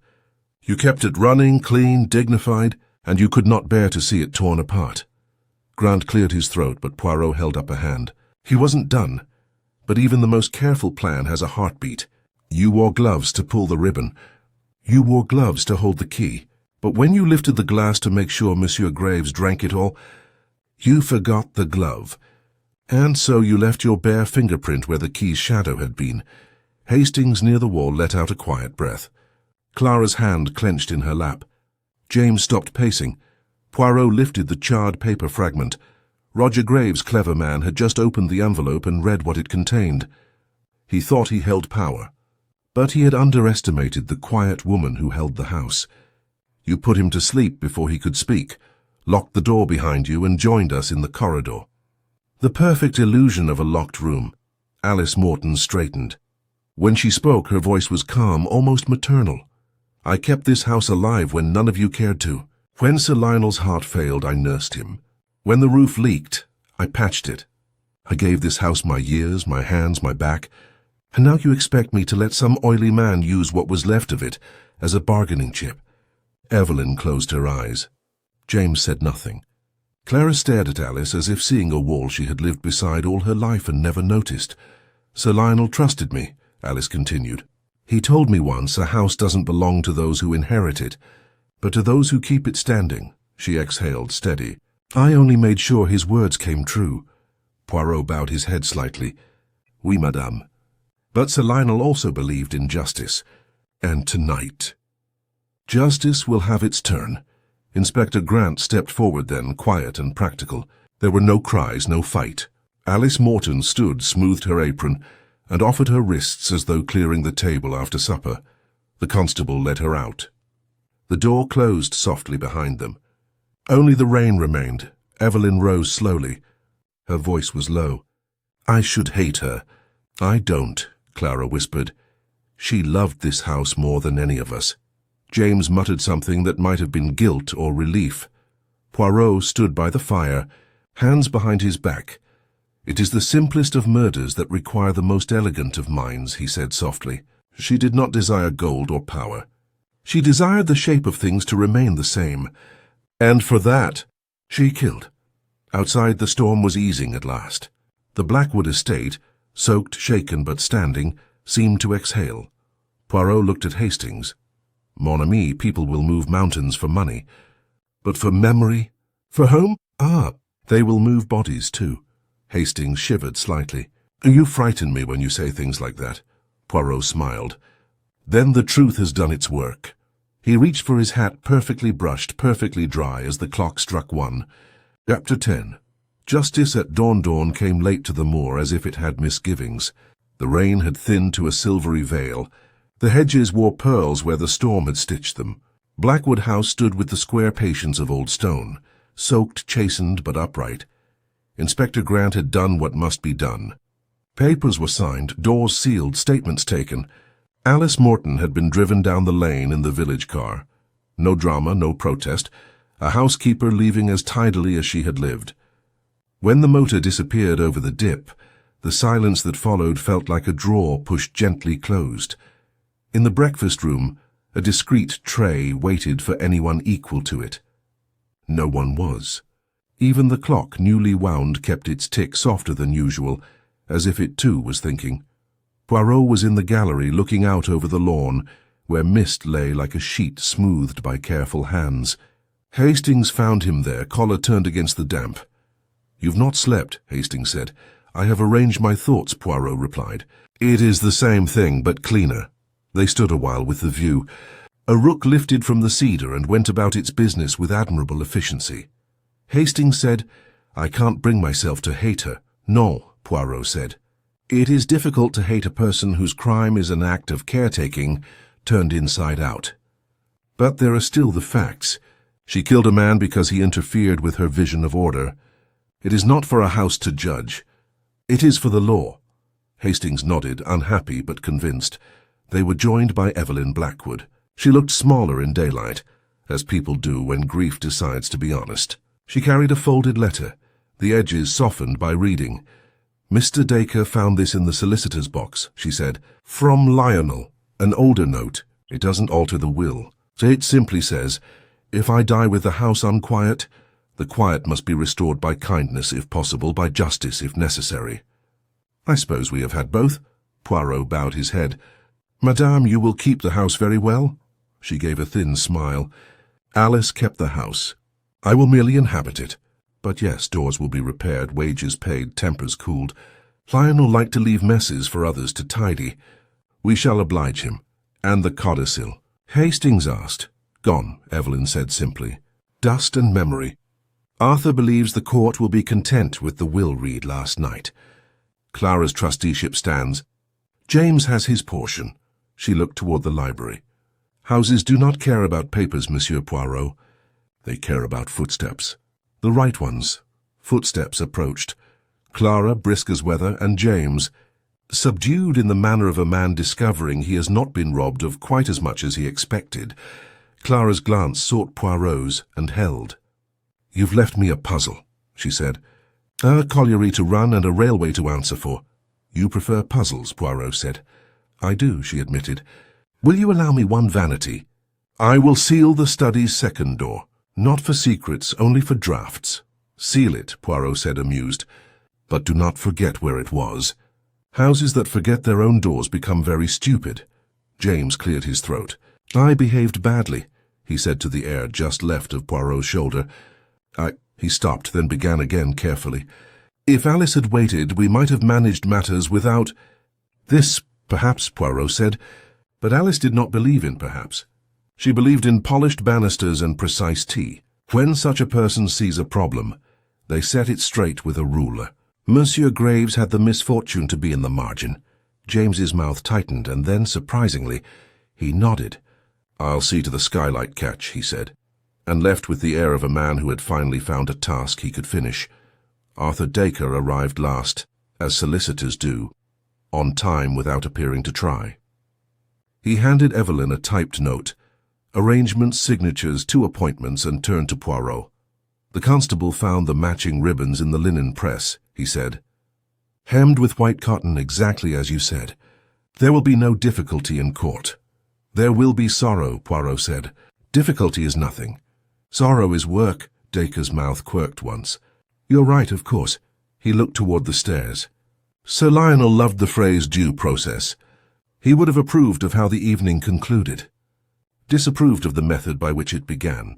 You kept it running, clean, dignified, and you could not bear to see it torn apart. Grant cleared his throat, but Poirot held up a hand. He wasn't done. But even the most careful plan has a heartbeat. You wore gloves to pull the ribbon. You wore gloves to hold the key. But when you lifted the glass to make sure Monsieur Graves drank it all, you forgot the glove. And so you left your bare fingerprint where the key's shadow had been. Hastings, near the wall, let out a quiet breath. Clara's hand clenched in her lap. James stopped pacing. Poirot lifted the charred paper fragment. Roger Graves, clever man, had just opened the envelope and read what it contained. He thought he held power. But he had underestimated the quiet woman who held the house. You put him to sleep before he could speak, locked the door behind you, and joined us in the corridor. The perfect illusion of a locked room. Alice Morton straightened. When she spoke, her voice was calm, almost maternal. I kept this house alive when none of you cared to. When Sir Lionel's heart failed, I nursed him. When the roof leaked, I patched it. I gave this house my years, my hands, my back, and now you expect me to let some oily man use what was left of it as a bargaining chip. Evelyn closed her eyes. James said nothing. Clara stared at Alice as if seeing a wall she had lived beside all her life and never noticed. Sir Lionel trusted me, Alice continued. He told me once a house doesn't belong to those who inherit it, but to those who keep it standing. She exhaled, steady. I only made sure his words came true. Poirot bowed his head slightly. Oui, madame. But Sir Lionel also believed in justice. And tonight. Justice will have its turn. Inspector Grant stepped forward then, quiet and practical. There were no cries, no fight. Alice Morton stood, smoothed her apron, and offered her wrists as though clearing the table after supper. The constable led her out. The door closed softly behind them. Only the rain remained. Evelyn rose slowly. Her voice was low. I should hate her. I don't, Clara whispered. She loved this house more than any of us. James muttered something that might have been guilt or relief. Poirot stood by the fire, hands behind his back. It is the simplest of murders that require the most elegant of minds, he said softly. She did not desire gold or power. She desired the shape of things to remain the same. And for that, she killed. Outside, the storm was easing at last. The Blackwood Estate, soaked, shaken but standing, seemed to exhale. Poirot looked at Hastings. Mon ami, people will move mountains for money. But for memory? For home? Ah, they will move bodies too. Hastings shivered slightly. You frighten me when you say things like that. Poirot smiled. Then the truth has done its work. He reached for his hat, perfectly brushed, perfectly dry, as the clock struck 1. Chapter 10. Justice at dawn came late to the moor as if it had misgivings. The rain had thinned to a silvery veil. The hedges wore pearls where the storm had stitched them. Blackwood House stood with the square patience of old stone, soaked, chastened, but upright. Inspector Grant had done what must be done. Papers were signed, doors sealed, statements taken. Alice Morton had been driven down the lane in the village car. No drama, no protest. A housekeeper leaving as tidily as she had lived. When the motor disappeared over the dip, the silence that followed felt like a drawer pushed gently closed. In the breakfast room, a discreet tray waited for anyone equal to it. No one was. Even the clock, newly wound, kept its tick softer than usual, as if it too was thinking. Poirot was in the gallery looking out over the lawn, where mist lay like a sheet smoothed by careful hands. Hastings found him there, collar turned against the damp. You've not slept, Hastings said. I have arranged my thoughts, Poirot replied. It is the same thing, but cleaner. They stood a while with the view. A rook lifted from the cedar and went about its business with admirable efficiency. Hastings said, I can't bring myself to hate her. No, Poirot said. It is difficult to hate a person whose crime is an act of caretaking turned inside out. But there are still the facts. She killed a man because he interfered with her vision of order. It is not for a house to judge. It is for the law. Hastings nodded, unhappy but convinced. They were joined by Evelyn Blackwood. She looked smaller in daylight, as people do when grief decides to be honest. She carried a folded letter, the edges softened by reading. "Mr. Dacre found this in the solicitor's box," she said. "From Lionel. An older note. It doesn't alter the will. It simply says, if I die with the house unquiet, the quiet must be restored by kindness if possible, by justice if necessary." "I suppose we have had both." Poirot bowed his head. "Madame, you will keep the house very well?" She gave a thin smile. "Alice kept the house. I will merely inhabit it. But yes, doors will be repaired, wages paid, tempers cooled. Lionel liked to leave messes for others to tidy. We shall oblige him. And the codicil." Hastings asked. "Gone," Evelyn said simply. "Dust and memory. Arthur believes the court will be content with the will read last night. Clara's trusteeship stands. James has his portion." She looked toward the library. "Houses do not care about papers, Monsieur Poirot. They care about footsteps. The right ones." Footsteps approached. Clara, brisk as weather, and James, subdued in the manner of a man discovering he has not been robbed of quite as much as he expected. Clara's glance sought Poirot's and held. "You've left me a puzzle," she said. "A colliery to run and a railway to answer for." "You prefer puzzles," Poirot said. "I do," she admitted. "Will you allow me one vanity? I will seal the study's second door. Not for secrets, only for drafts." "Seal it," Poirot said, amused. "But do not forget where it was. Houses that forget their own doors become very stupid." James cleared his throat. "I behaved badly," he said to the heir just left of Poirot's shoulder. He stopped, then began again carefully. "If Alice had waited, we might have managed matters without—" "This, perhaps," Poirot said. But Alice did not believe in perhaps. She believed in polished banisters and precise tea. When such a person sees a problem, they set it straight with a ruler. Monsieur Graves had the misfortune to be in the margin. James's mouth tightened, and then, surprisingly, he nodded. "I'll see to the skylight catch," he said, and left with the air of a man who had finally found a task he could finish. Arthur Dacre arrived last, as solicitors do, on time without appearing to try. He handed Evelyn a typed note, arrangements, signatures, 2 appointments, and turned to Poirot. "The constable found the matching ribbons in the linen press," he said. "Hemmed with white cotton, exactly as you said. There will be no difficulty in court." "There will be sorrow," Poirot said. "Difficulty is nothing. Sorrow is work." Dacre's mouth quirked once. "You're right, of course." He looked toward the stairs. Sir Lionel loved the phrase due process. He would have approved of how the evening concluded, disapproved of the method by which it began.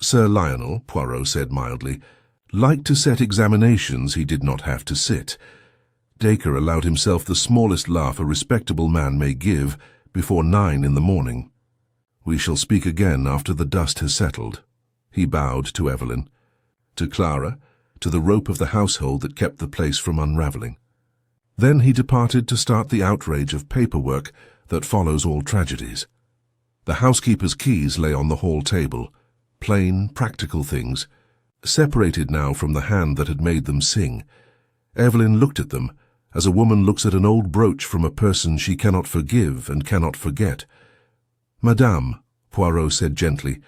Sir Lionel, Poirot said mildly, liked to set examinations he did not have to sit. Dacre allowed himself the smallest laugh a respectable man may give before 9 in the morning. "We shall speak again after the dust has settled." He bowed to Evelyn, to Clara, to the rope of the household that kept the place from unraveling. Then he departed to start the outrage of paperwork that follows all tragedies. The housekeeper's keys lay on the hall table, plain, practical things, separated now from the hand that had made them sing. Evelyn looked at them as a woman looks at an old brooch from a person she cannot forgive and cannot forget. "Madame," Poirot said gently,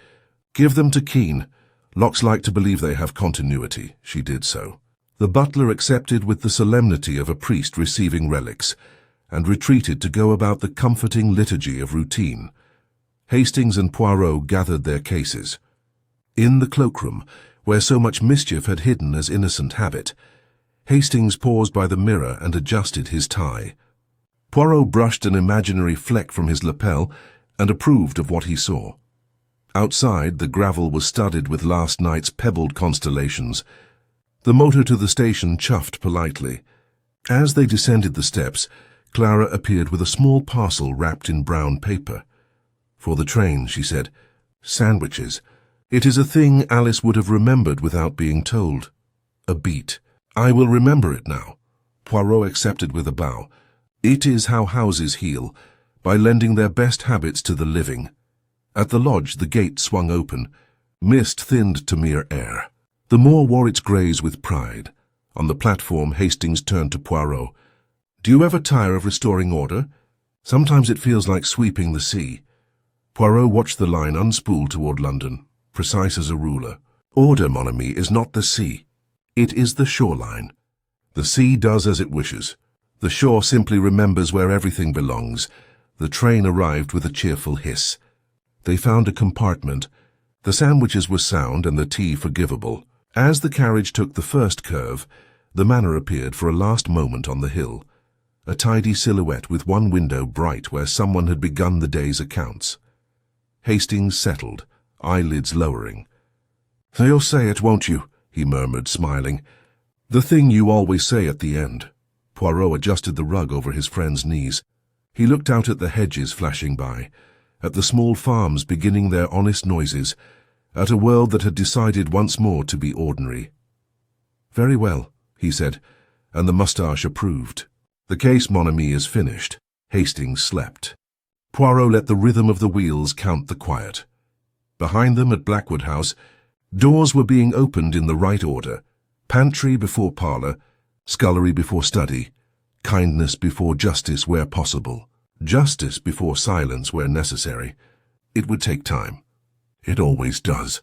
"give them to Keene. Locks like to believe they have continuity." She did so. The butler accepted with the solemnity of a priest receiving relics, and retreated to go about the comforting liturgy of routine. Hastings and Poirot gathered their cases. In the cloakroom, where so much mischief had hidden as innocent habit, Hastings paused by the mirror and adjusted his tie. Poirot brushed an imaginary fleck from his lapel and approved of what he saw. Outside, the gravel was studded with last night's pebbled constellations. The motor to the station chuffed politely. As they descended the steps, Clara appeared with a small parcel wrapped in brown paper. "For the train," she said. "Sandwiches. It is a thing Alice would have remembered without being told. A beat. I will remember it now." Poirot accepted with a bow. "It is how houses heal, by lending their best habits to the living." At the lodge the gate swung open. Mist thinned to mere air. The moor wore its greys with pride. On the platform, Hastings turned to Poirot. "Do you ever tire of restoring order? Sometimes it feels like sweeping the sea." Poirot watched the line unspool toward London, precise as a ruler. "Order, mon ami, is not the sea. It is the shoreline. The sea does as it wishes. The shore simply remembers where everything belongs. The train arrived with a cheerful hiss. They found a compartment. The sandwiches were sound and the tea forgivable. As the carriage took the first curve, the manor appeared for a last moment on the hill, a tidy silhouette with one window bright where someone had begun the day's accounts. Hastings settled, eyelids lowering. "You'll say it, won't you?" he murmured, smiling. "The thing you always say at the end." Poirot adjusted the rug over his friend's knees. He looked out at the hedges flashing by, at the small farms beginning their honest noises, at a world that had decided once more to be ordinary. "Very well," he said, and the moustache approved. "The case, mon ami, is finished." Hastings slept. Poirot let the rhythm of the wheels count the quiet. Behind them at Blackwood House, doors were being opened in the right order: pantry before parlour, scullery before study, kindness before justice where possible, justice before silence where necessary. It would take time. It always does.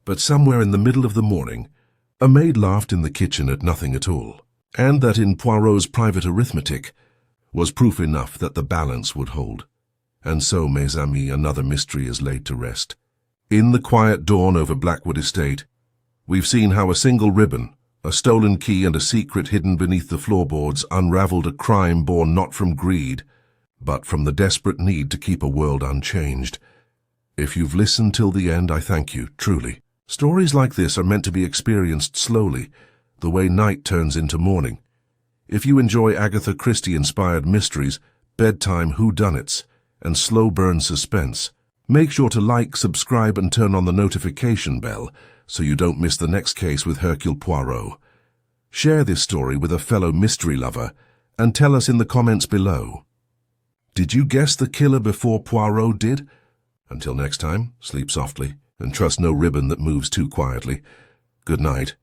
But somewhere in the middle of the morning, a maid laughed in the kitchen at nothing at all, and that in Poirot's private arithmetic was proof enough that the balance would hold. And so, mes amis, another mystery is laid to rest. In the quiet dawn over Blackwood Estate, we've seen how a single ribbon, a stolen key and a secret hidden beneath the floorboards unraveled a crime born not from greed, but from the desperate need to keep a world unchanged. If you've listened till the end, I thank you, truly. Stories like this are meant to be experienced slowly, the way night turns into morning. If you enjoy Agatha Christie-inspired mysteries, bedtime whodunits, and slow-burn suspense, make sure to like, subscribe, and turn on the notification bell so you don't miss the next case with Hercule Poirot. Share this story with a fellow mystery lover and tell us in the comments below. Did you guess the killer before Poirot did? Until next time, sleep softly and trust no ribbon that moves too quietly. Good night.